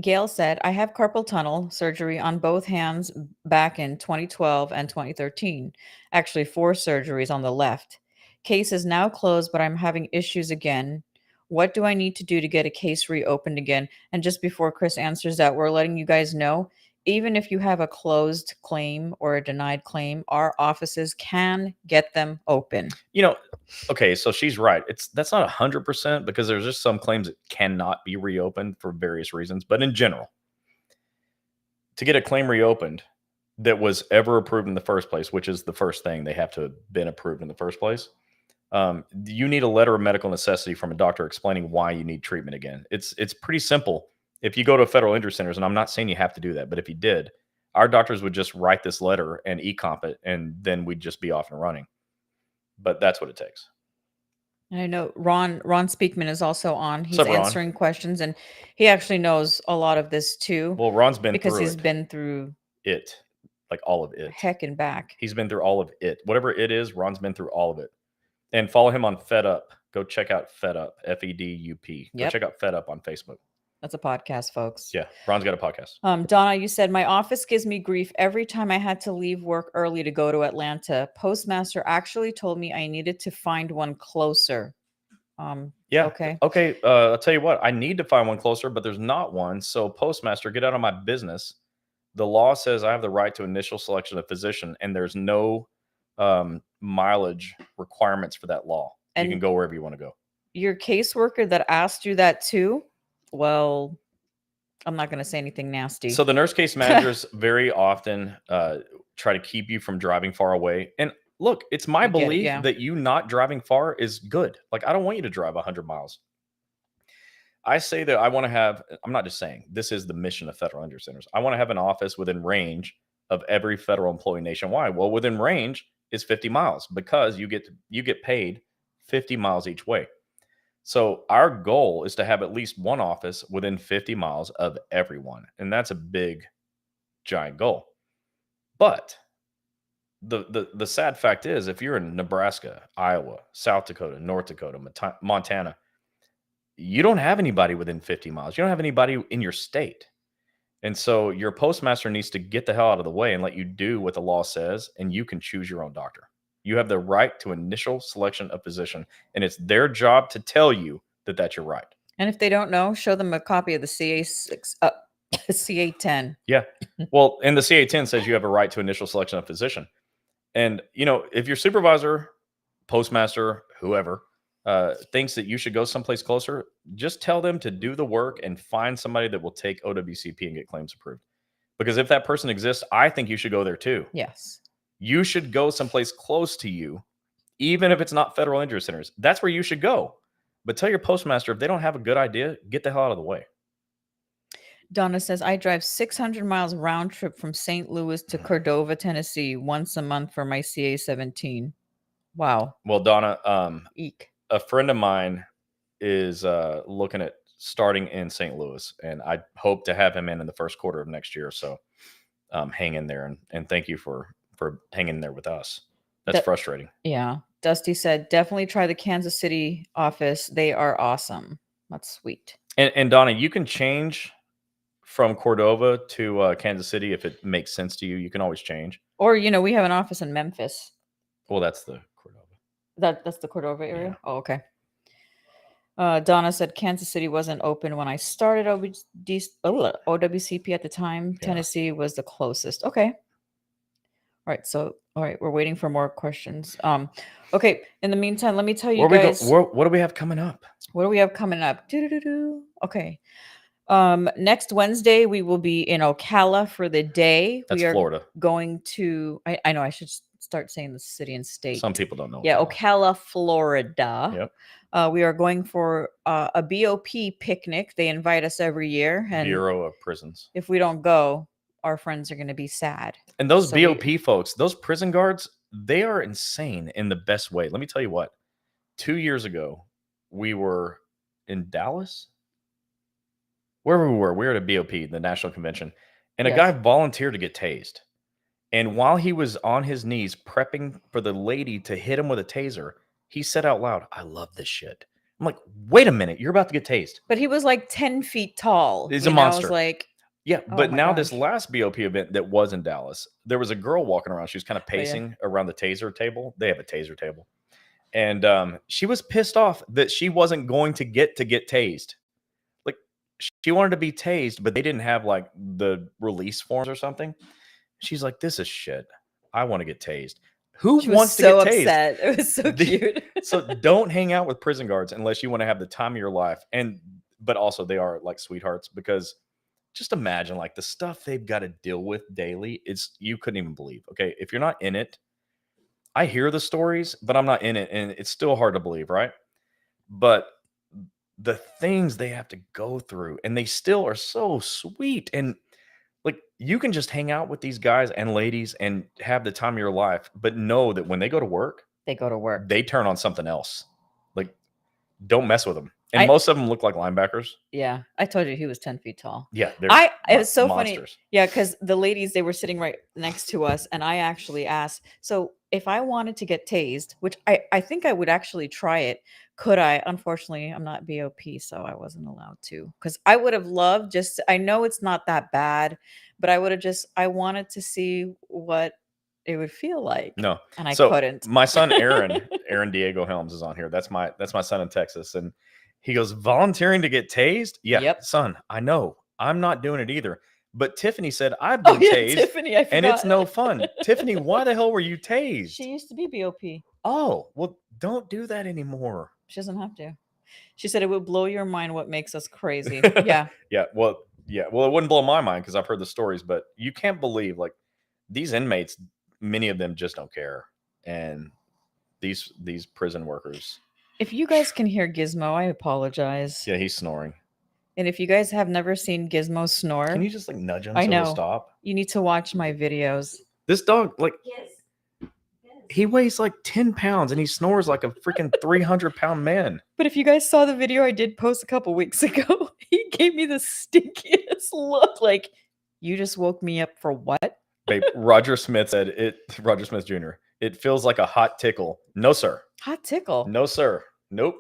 Gail said, I have carpal tunnel surgery on both hands back in 2012 and 2013. Actually, 4 surgeries on the left. Case is now closed, but I'm having issues again. What do I need to do to get a case reopened again? And just before Chris answers that, we're letting you guys know, even if you have a closed claim or a denied claim, our offices can get them open. Okay, so she's right. That's not 100% because there's just some claims that cannot be reopened for various reasons. But in general, to get a claim reopened that was ever approved in the first place, which is the first thing, they have to have been approved in the first place. You need a letter of medical necessity from a doctor explaining why you need treatment again. It's pretty simple. If you go to federal injury centers, and I'm not saying you have to do that, but if you did, our doctors would just write this letter and e-comp it, and then we'd just be off and running. But that's what it takes. And I know Ron Speakman is also on. He's answering questions, and he actually knows a lot of this too. Well, Ron's been because through he's been through it, like all of it. Heck and back. He's been through all of it. Whatever it is, Ron's been through all of it. And follow him on Fed Up. Go check out Fed Up, FEDUP. Go check out Fed Up on Facebook. That's a podcast, folks. Yeah, Ron's got a podcast. Donna, you said, my office gives me grief every time I had to leave work early to go to Atlanta. Postmaster actually told me I needed to find one closer. Yeah. Okay. I'll tell you what. I need to find one closer, but there's not one. So Postmaster, get out of my business. The law says I have the right to initial selection of physician, and there's no mileage requirements for that law. And you can go wherever you want to go. Your caseworker that asked you that too, well, I'm not going to say anything nasty. So the nurse case managers very often try to keep you from driving far away. And look, it's my belief that you not driving far is good. Like, I don't want you to drive 100 miles. I say that I want to have, I'm not just saying, this is the mission of federal injury centers. I want to have an office within range of every federal employee nationwide. Well, within range is 50 miles because you get paid 50 miles each way. So our goal is to have at least one office within 50 miles of everyone. And that's a big, giant goal. But the sad fact is, if you're in Nebraska, Iowa, South Dakota, North Dakota, Montana, you don't have anybody within 50 miles. You don't have anybody in your state. And so your postmaster needs to get the hell out of the way and let you do what the law says, and you can choose your own doctor. You have the right to initial selection of physician, and it's their job to tell you that that's your right. And if they don't know, show them a copy of the CA-10. Yeah. Well, and the CA-10 says you have a right to initial selection of physician. And, if your supervisor, postmaster, whoever, thinks that you should go someplace closer, just tell them to do the work and find somebody that will take OWCP and get claims approved. Because if that person exists, I think you should go there too. Yes. You should go someplace close to you, even if it's not federal injury centers. That's where you should go. But tell your postmaster, if they don't have a good idea, get the hell out of the way. Donna says, I drive 600 miles round trip from St. Louis to Cordova, Tennessee once a month for my CA-17. Wow. Well, Donna, Eek. A friend of mine is looking at starting in St. Louis, and I hope to have him in the first quarter of next year. So hang in there, and thank you for hanging in there with us. That's frustrating. Yeah. Dusty said, definitely try the Kansas City office. They are awesome. That's sweet. And Donna, you can change from Cordova to Kansas City if it makes sense to you. You can always change. Or, we have an office in Memphis. Well, that's the Cordova. That's the Cordova area? Yeah. Oh, okay. Donna said Kansas City wasn't open when I started OWCP at the time. Yeah. Tennessee was the closest. Okay. All right. We're waiting for more questions. Okay. In the meantime, let me tell you guys. What do we have coming up? Okay. Next Wednesday, we will be in Ocala for the day. That's Florida. Going to, I know I should start saying the city and state. Some people don't know. Yeah. Ocala, Florida. Yep. We are going for a BOP picnic. They invite us every year. And Bureau of Prisons. If we don't go, our friends are going to be sad. And those BOP folks, those prison guards, they are insane in the best way. Let me tell you what. 2 years ago, we were in Dallas. Wherever we were at a BOP, the National Convention, and a guy volunteered to get tased. And while he was on his knees prepping for the lady to hit him with a taser, he said out loud, I love this shit. I'm like, wait a minute, you're about to get tased. But he was like 10 feet tall. He's a monster. I was like, yeah. But now this last BOP event that was in Dallas, there was a girl walking around. She was kind of pacing around the taser table. They have a taser table. And she was pissed off that she wasn't going to get tased. Like, she wanted to be tased, but they didn't have like the release forms or something. She's like, this is shit. I want to get tased. Who wants to get tased? Upset. It was so cute. So don't hang out with prison guards unless you want to have the time of your life. But also they are like sweethearts, because just imagine like the stuff they've got to deal with daily. You couldn't even believe. Okay, if you're not in it, I hear the stories, but I'm not in it, and it's still hard to believe, right? But the things they have to go through, and they still are so sweet. And like, you can just hang out with these guys and ladies and have the time of your life, but know that when they go to work, they turn on something else. Like, don't mess with them. And most of them look like linebackers. Yeah. I told you he was 10 feet tall. Yeah. It was so monsters. Funny. Yeah. Because the ladies, they were sitting right next to us. And I actually asked, so if I wanted to get tased, which I think I would actually try it, could I? Unfortunately, I'm not BOP, so I wasn't allowed to. Because I would have loved I know it's not that bad, but I wanted to see what it would feel like. No. And I couldn't. My son, Aaron Diego Helms is on here. That's my son in Texas. And he goes, volunteering to get tased? Yeah, yep. Son, I know. I'm not doing it either. But Tiffany said, I've been tased. Tiffany, I forgot. And it's no fun. Tiffany, why the hell were you tased? She used to be BOP. Oh, well, don't do that anymore. She doesn't have to. She said it would blow your mind what makes us crazy. Yeah. Well, it wouldn't blow my mind because I've heard the stories, but you can't believe, like, these inmates, many of them just don't care. And these prison workers. If you guys can hear Gizmo, I apologize. Yeah, he's snoring. And if you guys have never seen Gizmo snore, can you just like nudge him so he'll stop? You need to watch my videos. This dog, like, he weighs like 10 pounds and he snores like a freaking 300-pound man. But if you guys saw the video I did post a couple weeks ago, he gave me the stinkiest look. Like, you just woke me up for what? Babe, Roger Smith said it. Roger Smith Jr. It feels like a hot tickle. No, sir. Hot tickle? No, sir. Nope.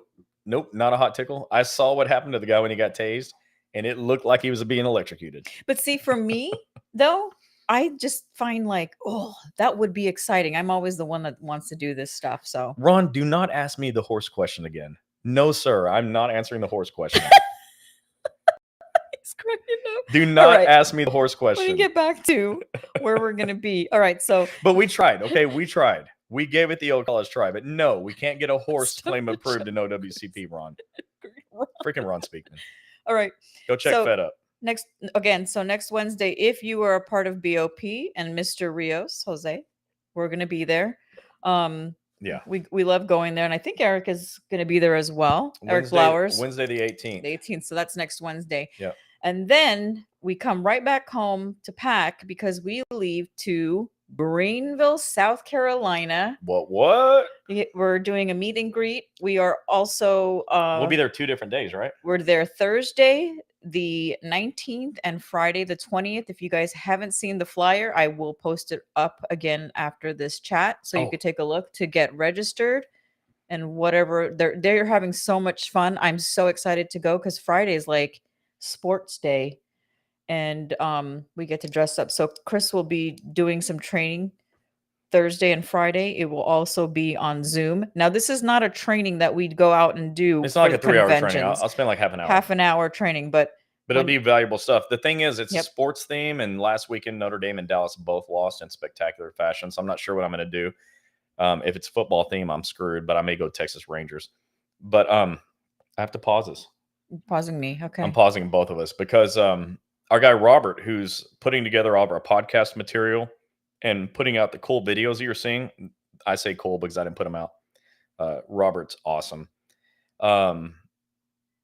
Not a hot tickle. I saw what happened to the guy when he got tased, and it looked like he was being electrocuted. But see, for me, though, I just find like, oh, that would be exciting. I'm always the one that wants to do this stuff. So, Ron, do not ask me the horse question again. No, sir. I'm not answering the horse question. Do not ask me the horse question. Let me get back to where we're going to be. All right. So, but we tried. Okay. We tried. We gave it the old college try, but no, we can't get a horse claim approved in OWCP, Ron. Freaking Ron Speakman. All right. Go check Fed Up. Next Wednesday, if you are a part of BOP and Mr. Rios, Jose, we're going to be there. Yeah. We love going there. And I think Eric is going to be there as well. Eric Flowers. Wednesday the 18th. The 18th. So that's next Wednesday. Yeah. And then we come right back home to pack because we leave to Greenville, South Carolina. What? We're doing a meet and greet. We are also we'll be there 2 different days, right? We're there Thursday, the 19th, and Friday, the 20th. If you guys haven't seen the flyer, I will post it up again after this chat, so you could take a look to get registered and whatever. They're having so much fun. I'm so excited to go because Friday is like sports day. And we get to dress up. So Chris will be doing some training Thursday and Friday. It will also be on Zoom. Now, this is not a training that we'd go out and do. It's not like a 3-hour training. I'll spend like half an hour. Half an hour training, but it'll be valuable stuff. The thing is, it's a sports theme, and last weekend Notre Dame and Dallas both lost in spectacular fashion. So I'm not sure what I'm going to do. If it's football theme, I'm screwed. But I may go Texas Rangers. But I have to pause this. You're pausing me, okay? I'm pausing both of us because our guy Robert, who's putting together all of our podcast material and putting out the cool videos that you're seeing. I say cool because I didn't put them out. Robert's awesome.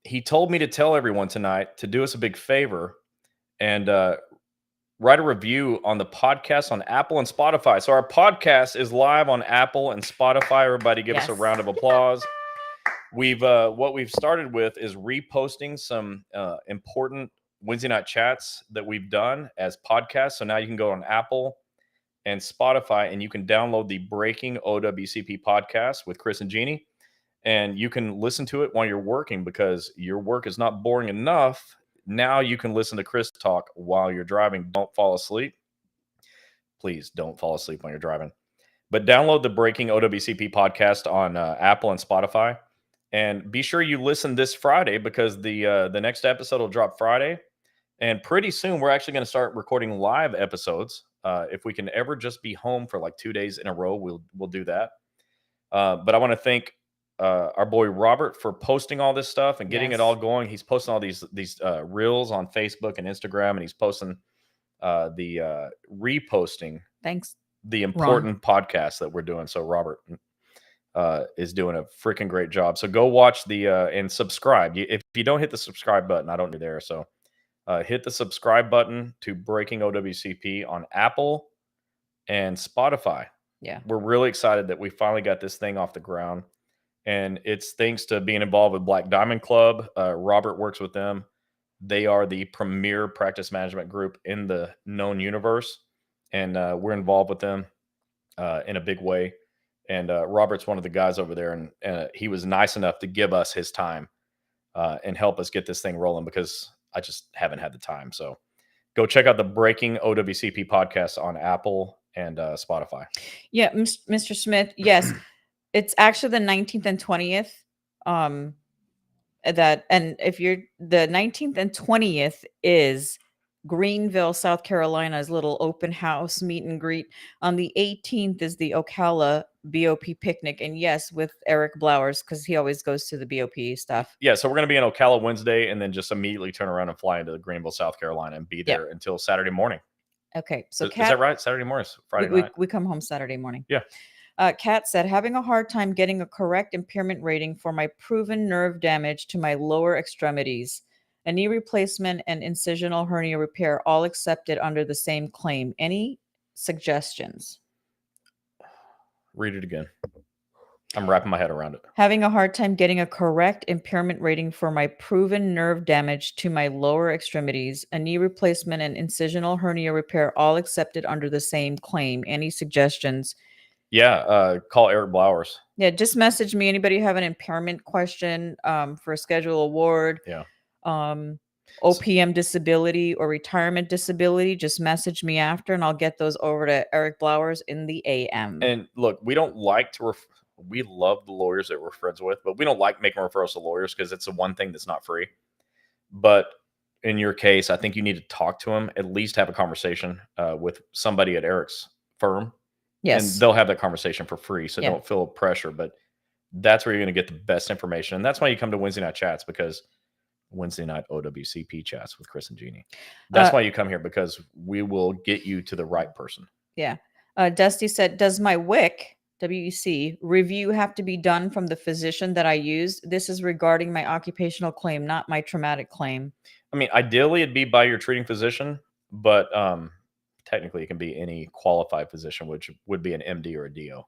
He told me to tell everyone tonight to do us a big favor and write a review on the podcast on Apple and Spotify. So our podcast is live on Apple and Spotify. Everybody give us a round of applause. What we've started with is reposting some important Wednesday night chats that we've done as podcasts. So now you can go on Apple and Spotify and you can download the Breaking OWCP podcast with Chris and Gini. and you can listen to it while you're working because your work is not boring enough. Now you can listen to Chris talk while you're driving. Don't fall asleep. Please don't fall asleep when you're driving. But download the Breaking OWCP podcast on Apple and Spotify. And be sure you listen this Friday because the next episode will drop Friday. And pretty soon, we're actually going to start recording live episodes. If we can ever just be home for like 2 days in a row, we'll do that. But I want to thank our boy Robert for posting all this stuff and getting it all going. He's posting all these reels on Facebook and Instagram, and he's posting reposting. Thanks. The important podcast that we're doing. So Robert is doing a freaking great job. So go watch and subscribe. If you don't hit the subscribe button, I don't do there. So hit the subscribe button to Breaking OWCP on Apple and Spotify. Yeah. We're really excited that we finally got this thing off the ground. And it's thanks to being involved with Black Diamond Club. Robert works with them. They are the premier practice management group in the known universe. And we're involved with them in a big way. And Robert's one of the guys over there. And he was nice enough to give us his time and help us get this thing rolling because I just haven't had the time. So go check out the Breaking OWCP podcast on Apple and Spotify. Yeah, Mr. Smith. Yes, it's actually the 19th and 20th. And if you're the 19th and 20th is Greenville, South Carolina's little open house meet and greet. On the 18th is the Ocala BOP picnic. And yes, with Eric Blowers, because he always goes to the BOP stuff. Yeah, so we're going to be in Ocala Wednesday and then just immediately turn around and fly into Greenville, South Carolina and be there until Saturday morning. Okay. So is that right? Saturday morning? Friday night? We come home Saturday morning. Yeah. Kat said, having a hard time getting a correct impairment rating for my proven nerve damage to my lower extremities. A knee replacement and incisional hernia repair, all accepted under the same claim. Any suggestions? Read it again. I'm wrapping my head around it. Having a hard time getting a correct impairment rating for my proven nerve damage to my lower extremities. A knee replacement and incisional hernia repair, all accepted under the same claim. Any suggestions? Yeah, call Eric Blowers. Yeah, just message me. Anybody have an impairment question for a schedule award? Yeah. OPM disability or retirement disability, just message me after and I'll get those over to Eric Blowers in the AM. And look, we don't like to we love the lawyers that we're friends with, but we don't like making referrals to lawyers because it's the one thing that's not free. But in your case, I think you need to talk to him, at least have a conversation with somebody at Eric's firm. Yes. And they'll have that conversation for free. So don't feel pressure, but that's where you're going to get the best information. And that's why you come to Wednesday night chats, because Wednesday night OWCP chats with Chris and Gini. That's why you come here, because we will get you to the right person. Yeah. Dusty said, does my WC review have to be done from the physician that I used? This is regarding my occupational claim, not my traumatic claim. I mean, ideally it'd be by your treating physician, but technically it can be any qualified physician, which would be an MD or a DO.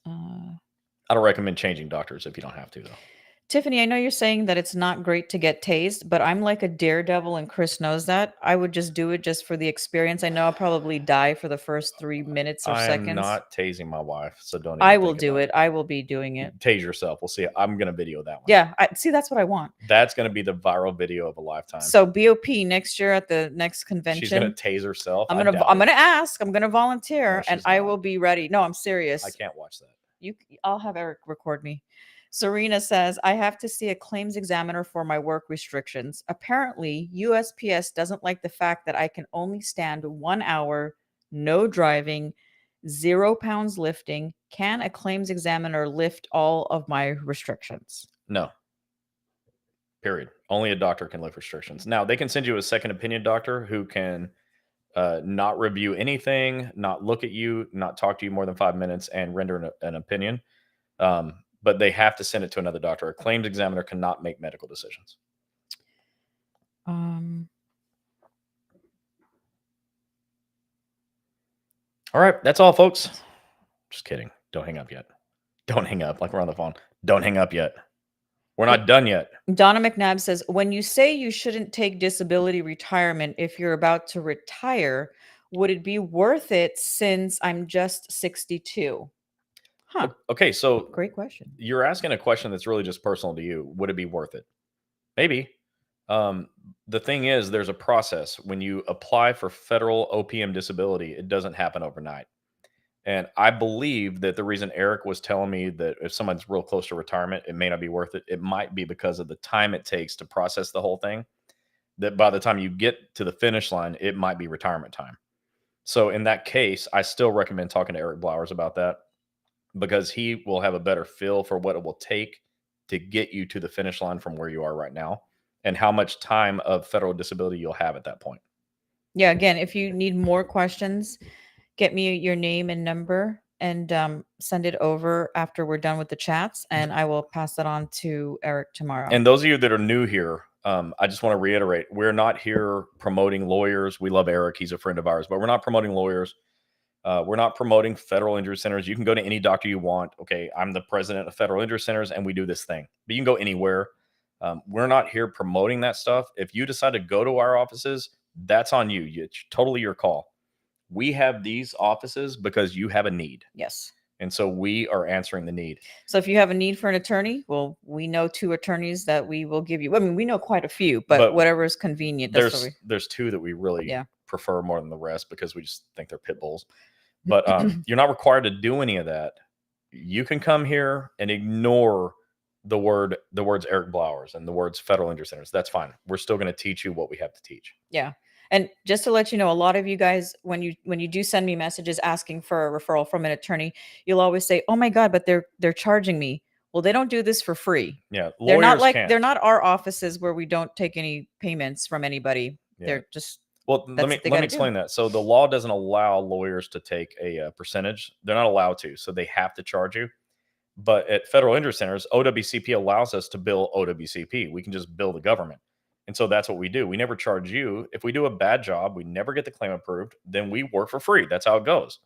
I don't recommend changing doctors if you don't have to, though. Tiffany, I know you're saying that it's not great to get tased, but I'm like a daredevil and Chris knows that. I would just do it just for the experience. I know I'll probably die for the first 3 minutes or seconds. I'm not tasing my wife, so don't. I will do it. I will be doing it. Tase yourself. We'll see. I'm going to video that one. Yeah. See, that's what I want. That's going to be the viral video of a lifetime. So BOP next year at the next convention. She's going to tase herself. I'm going to ask. I'm going to volunteer and I will be ready. No, I'm serious. I can't watch that. I'll have Eric record me. Serena says, I have to see a claims examiner for my work restrictions. Apparently, USPS doesn't like the fact that I can only stand 1 hour, no driving, 0 pounds lifting. Can a claims examiner lift all of my restrictions? No. Period. Only a doctor can lift restrictions. Now, they can send you a second opinion doctor who can not review anything, not look at you, not talk to you more than 5 minutes, and render an opinion. But they have to send it to another doctor. A claims examiner cannot make medical decisions. All right. That's all, folks. Just kidding. Don't hang up yet. Don't hang up like we're on the phone. Don't hang up yet. We're not done yet. Donna McNabb says, when you say you shouldn't take disability retirement if you're about to retire, would it be worth it since I'm just 62? Huh. Okay, so great question. You're asking a question that's really just personal to you. Would it be worth it? Maybe. The thing is, there's a process. When you apply for federal OPM disability, it doesn't happen overnight. And I believe that the reason Eric was telling me that if someone's real close to retirement, it may not be worth it. It might be because of the time it takes to process the whole thing. That by the time you get to the finish line, it might be retirement time. So in that case, I still recommend talking to Eric Blowers about that because he will have a better feel for what it will take to get you to the finish line from where you are right now and how much time of federal disability you'll have at that point. Yeah, again, if you need more questions, get me your name and number and send it over after we're done with the chats, and I will pass that on to Eric tomorrow. And those of you that are new here, I just want to reiterate, we're not here promoting lawyers. We love Eric. He's a friend of ours, but we're not promoting lawyers. We're not promoting federal injury centers. You can go to any doctor you want. Okay, I'm the president of federal injury centers, and we do this thing. But you can go anywhere. We're not here promoting that stuff. If you decide to go to our offices, that's on you. It's totally your call. We have these offices because you have a need. Yes. And so we are answering the need. So if you have a need for an attorney, well, we know 2 attorneys that we will give you. I mean, we know quite a few, but whatever is convenient. There's 2 that we really prefer more than the rest because we just think they're pit bulls. But you're not required to do any of that. You can come here and ignore the words Eric Blowers and the words federal injury centers. That's fine. We're still going to teach you what we have to teach. Yeah. And just to let you know, a lot of you guys, when you do send me messages asking for a referral from an attorney, you'll always say, "Oh my God, but they're charging me." Well, they don't do this for free. Yeah, they're not like they're not our offices where we don't take any payments from anybody. Yeah. They're just let me explain that. So the law doesn't allow lawyers to take a percentage. They're not allowed to, so they have to charge you. But at federal injury centers, OWCP allows us to bill OWCP. We can just bill the government. And so that's what we do. We never charge you. If we do a bad job, we never get the claim approved, then we work for free. That's how it goes.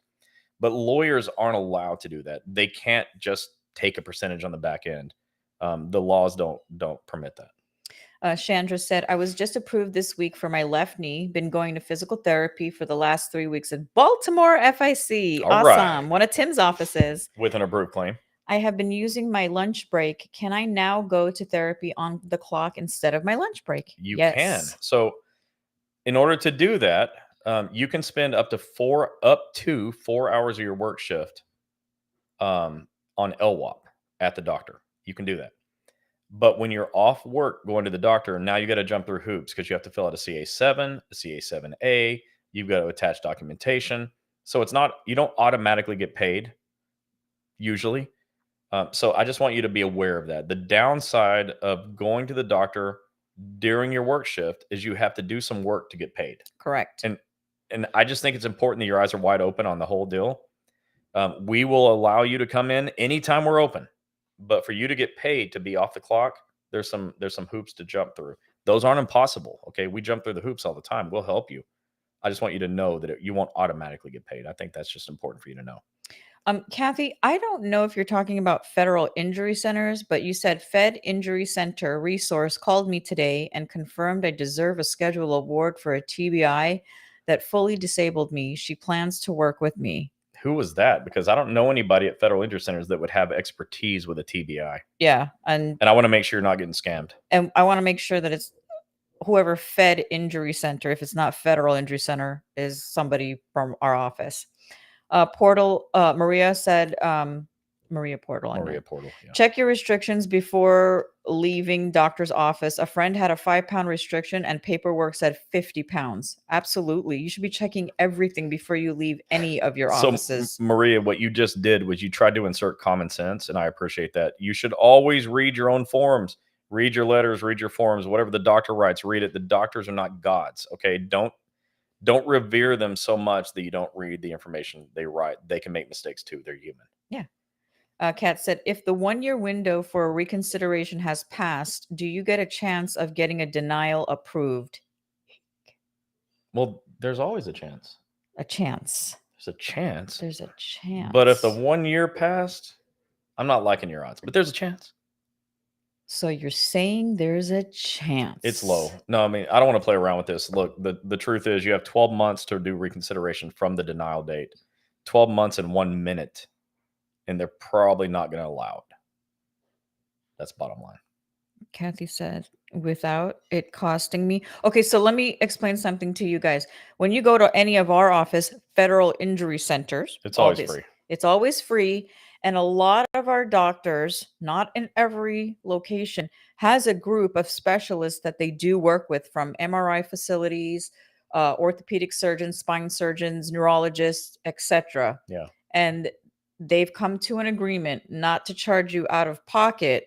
But lawyers aren't allowed to do that. They can't just take a percentage on the back end. The laws don't permit that. Chandra said, "I was just approved this week for my left knee. Been going to physical therapy for the last 3 weeks at Baltimore FIC. All awesome. Right. One of Tim's offices. With an approved claim. I have been using my lunch break. Can I now go to therapy on the clock instead of my lunch break?" You can. So in order to do that, you can spend up to 4 hours of your work shift on LWAP at the doctor. You can do that. But when you're off work going to the doctor, now you got to jump through hoops because you have to fill out a CA7, a CA7A. You've got to attach documentation. So you don't automatically get paid usually. So I just want you to be aware of that. The downside of going to the doctor during your work shift is you have to do some work to get paid. Correct. And I just think it's important that your eyes are wide open on the whole deal. We will allow you to come in anytime we're open, but for you to get paid to be off the clock, there's some hoops to jump through. Those aren't impossible. Okay, we jump through the hoops all the time. We'll help you. I just want you to know that you won't automatically get paid. I think that's just important for you to know. Kathy, I don't know if you're talking about federal injury centers, but you said Fed Injury Center Resource called me today and confirmed I deserve a schedule award for a TBI that fully disabled me. She plans to work with me. Who was that? Because I don't know anybody at federal injury centers that would have expertise with a TBI. Yeah. And I want to make sure you're not getting scammed. And I want to make sure that it's whoever Fed Injury Center, if it's not Federal Injury Center, is somebody from our office. Maria said, Maria Portal. Yeah. Check your restrictions before leaving doctor's office. A friend had a 5-pound restriction and paperwork said 50 pounds. Absolutely. You should be checking everything before you leave any of your offices. So, Maria, what you just did was you tried to insert common sense, and I appreciate that. You should always read your own forms. Read your letters, read your forms, whatever the doctor writes, read it. The doctors are not gods, okay? Don't revere them so much that you don't read the information they write. They can make mistakes too. They're human. Yeah. Kat said, if the 1-year window for reconsideration has passed, do you get a chance of getting a denial approved? Well, there's always a chance. A chance. There's a chance. There's a chance. But if the 1 year passed, I'm not liking your odds, but there's a chance. So you're saying there's a chance. It's low. No, I mean, I don't want to play around with this. Look, the truth is you have 12 months to do reconsideration from the denial date. 12 months and 1 minute. and they're probably not going to allow it. That's bottom line. Kathy said, without it costing me. Okay, so let me explain something to you guys. When you go to any of our office, federal injury centers, it's always free. It's always free. And a lot of our doctors, not in every location, has a group of specialists that they do work with, from MRI facilities, orthopedic surgeons, spine surgeons, neurologists, etc. Yeah. And they've come to an agreement not to charge you out of pocket,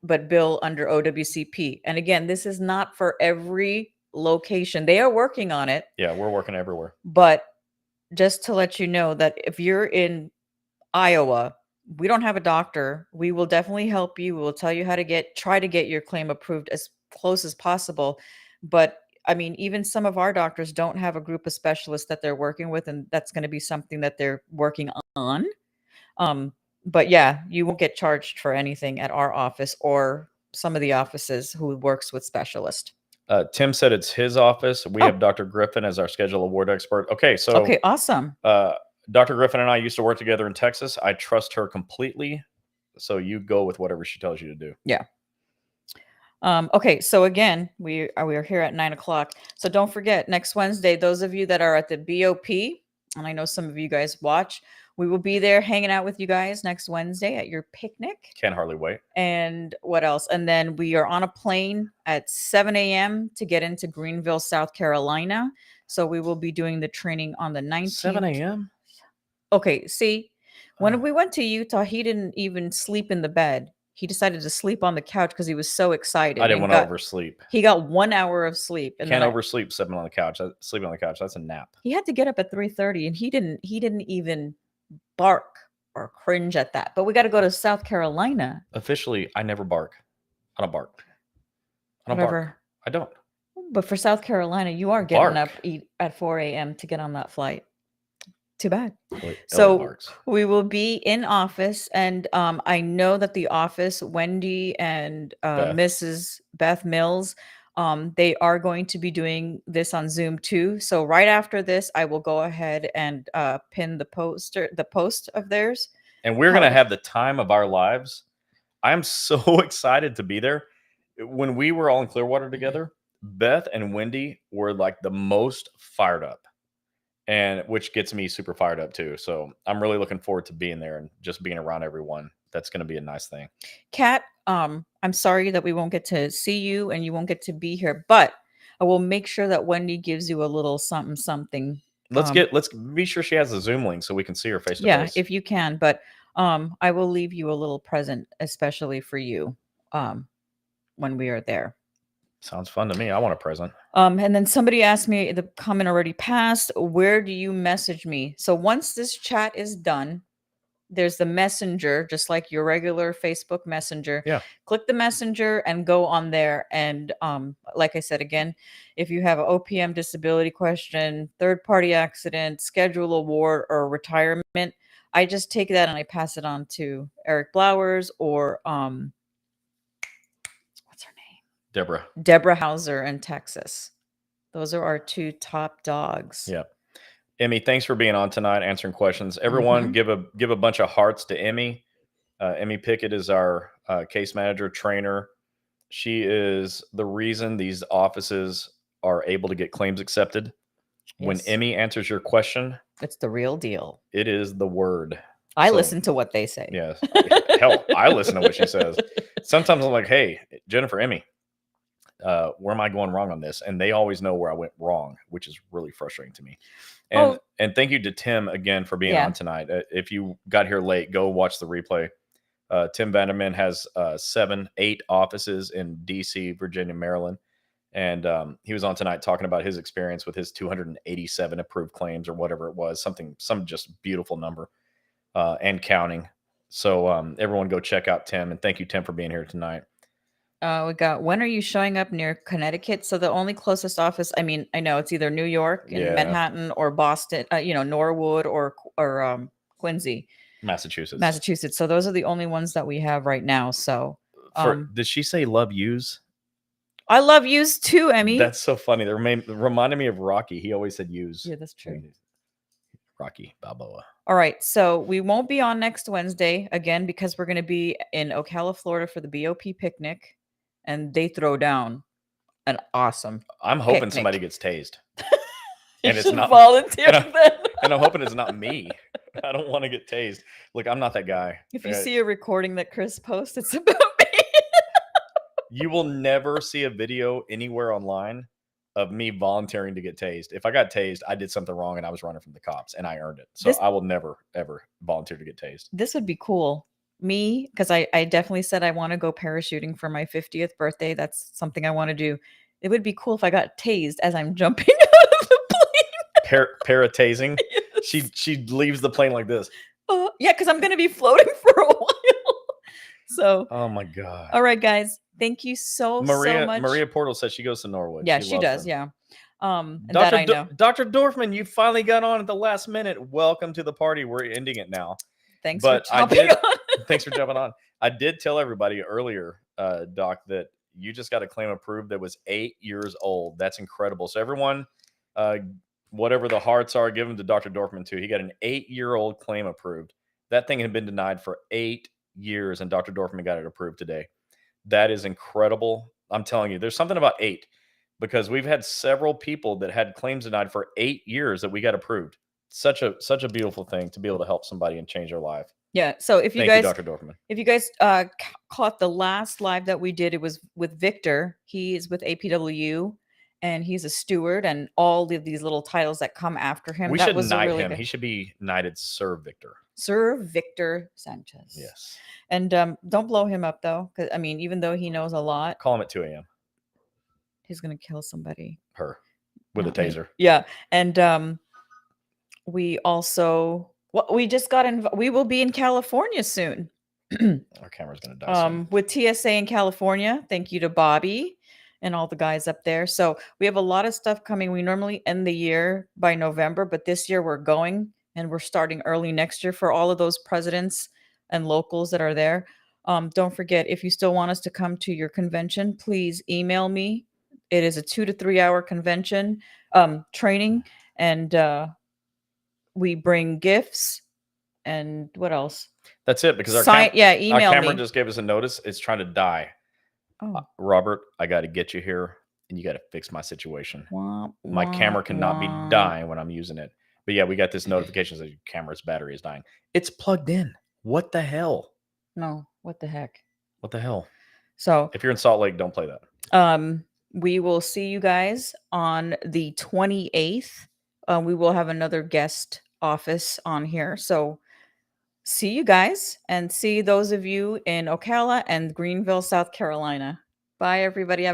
but bill under OWCP. And again, this is not for every location. They are working on it. Yeah, we're working everywhere. But just to let you know that if you're in Iowa, we don't have a doctor. We will definitely help you. We will tell you how to try to get your claim approved as close as possible. But I mean, even some of our doctors don't have a group of specialists that they're working with, and that's going to be something that they're working on. But yeah, you won't get charged for anything at our office or some of the offices who works with specialists. Tim said it's his office. We have Dr. Griffin as our schedule award expert. Okay, so okay, awesome. Dr. Griffin and I used to work together in Texas. I trust her completely. So you go with whatever she tells you to do. Yeah. Okay, so again, we are here at 9:00. So don't forget, next Wednesday, those of you that are at the BOP, and I know some of you guys watch, we will be there hanging out with you guys next Wednesday at your picnic. Can't hardly wait. And what else? And then we are on a plane at 7 a.m. to get into Greenville, South Carolina. So we will be doing the training on the 19th. 7 a.m.? Okay, see, when we went to Utah, he didn't even sleep in the bed. He decided to sleep on the couch because he was so excited. I didn't want to oversleep. He got 1 hour of sleep. And can't oversleep sleeping on the couch. Sleeping on the couch, that's a nap. He had to get up at 3:30, and he didn't even bark or cringe at that. But we got to go to South Carolina. Officially, I never bark. I don't bark. Bark. I don't. But for South Carolina, you are getting up at 4 a.m. to get on that flight. Too bad. So we will be in office, and I know that the office, Wendy and Mrs. Beth Mills, they are going to be doing this on Zoom too. So right after this, I will go ahead and pin the post of theirs. And we're going to have the time of our lives. I'm so excited to be there. When we were all in Clearwater together, Beth and Wendy were like the most fired up. And which gets me super fired up too. So I'm really looking forward to being there and just being around everyone. That's going to be a nice thing. Kat, I'm sorry that we won't get to see you and you won't get to be here, but I will make sure that Wendy gives you a little something. Let's be sure she has a Zoom link so we can see her face to face. Yeah, if you can. But I will leave you a little present, especially for you, when we are there. Sounds fun to me. I want a present. And then somebody asked me, the comment already passed, where do you message me? So once this chat is done, there's the messenger, just like your regular Facebook messenger. Yeah. Click the messenger and go on there. And like I said, again, if you have an OPM disability question, third-party accident, schedule award, or retirement, I just take that and I pass it on to Eric Blowers or Deborah Hauser in Texas. Those are our two top dogs. Yeah. Emmy, thanks for being on tonight, answering questions. Everyone give a bunch of hearts to Emmy. Emmy Pickett is our case manager, trainer. She is the reason these offices are able to get claims accepted. Yes. When Emmy answers your question, it's the real deal. It is the word. I listen to what they say. Yes. Hell, I listen to what she says. Sometimes I'm like, hey, Jennifer, Emmy, where am I going wrong on this? And they always know where I went wrong, which is really frustrating to me. And thank you to Tim again for being on tonight. If you got here late, go watch the replay. Tim Vanderman has 8 offices in DC, Virginia, Maryland. And he was on tonight talking about his experience with his 287 approved claims or whatever it was, some just beautiful number and counting. So everyone go check out Tim. And thank you, Tim, for being here tonight. We got, when are you showing up near Connecticut? So the only closest office, I mean, I know it's either New York in Manhattan or Boston, Norwood or Quincy. Massachusetts. So those are the only ones that we have right now. So did she say love yous? I love yous too, Emmy. That's so funny. That reminded me of Rocky. He always said yous. Yeah, that's true. Rocky Balboa. All right. So we won't be on next Wednesday again because we're going to be in Ocala, Florida for the BOP picnic, and they throw down an awesome. I'm hoping somebody gets tased. And it's not volunteer. And I'm hoping it's not me. I don't want to get tased. Look, I'm not that guy. If you see a recording that Chris posts, it's about me. You will never see a video anywhere online of me volunteering to get tased. If I got tased, I did something wrong and I was running from the cops and I earned it. So I will never, ever volunteer to get tased. This would be cool. Me, because I definitely said I want to go parachuting for my 50th birthday. That's something I want to do. It would be cool if I got tased as I'm jumping out of the plane. Paratasing? Yes. She leaves the plane like this. Yeah, because I'm going to be floating for a while. So. Oh my God. All right, guys. Thank you so much. Maria Portal says she goes to Norwood. Yeah, she does. Them. Yeah. Dr. I know. Dr. Dorfman, you finally got on at the last minute. Welcome to the party. We're ending it now. Thanks for jumping on. Thanks for jumping on. I did tell everybody earlier, Doc, that you just got a claim approved that was 8 years old. That's incredible. So everyone, whatever the hearts are, give them to Dr. Dorfman too. He got an 8-year-old claim approved. That thing had been denied for 8 years, and Dr. Dorfman got it approved today. That is incredible. I'm telling you, there's something about 8 because we've had several people that had claims denied for 8 years that we got approved. Such a beautiful thing to be able to help somebody and change their life. Yeah. So if you Thank you, Dr. Dorfman. If you guys caught the last live that we did, it was with Victor. He is with APW and he's a steward and all of these little titles that come after him. We should knight him. He should be knighted Sir Victor. Sir Victor Sanchez. Yes. And don't blow him up though. Because I mean, even though he knows a lot. Call him at 2 a.m. He's going to kill somebody. Her. With a taser. Yeah. And we also... Well, we just got we will be in California soon. Our camera's going to die soon. With TSA in California. Thank you to Bobby and all the guys up there. So we have a lot of stuff coming. We normally end the year by November, but this year we're going and we're starting early next year for all of those presidents and locals that are there. Don't forget, if you still want us to come to your convention, please email me. It is a 2 to 3 hour convention training, and we bring gifts and what else? That's it, because email our camera just gave us a notice. It's trying to die. Oh. Robert, I got to get you here and you got to fix my situation. My camera cannot be dying when I'm using it. But yeah, we got this notification that your camera's battery is dying. It's plugged in. What the hell? No, what the heck? What the hell? So if you're in Salt Lake, don't play that. We will see you guys on the 28th. We will have another guest office on here. So see you guys and see those of you in Ocala and Greenville, South Carolina. Bye, everybody.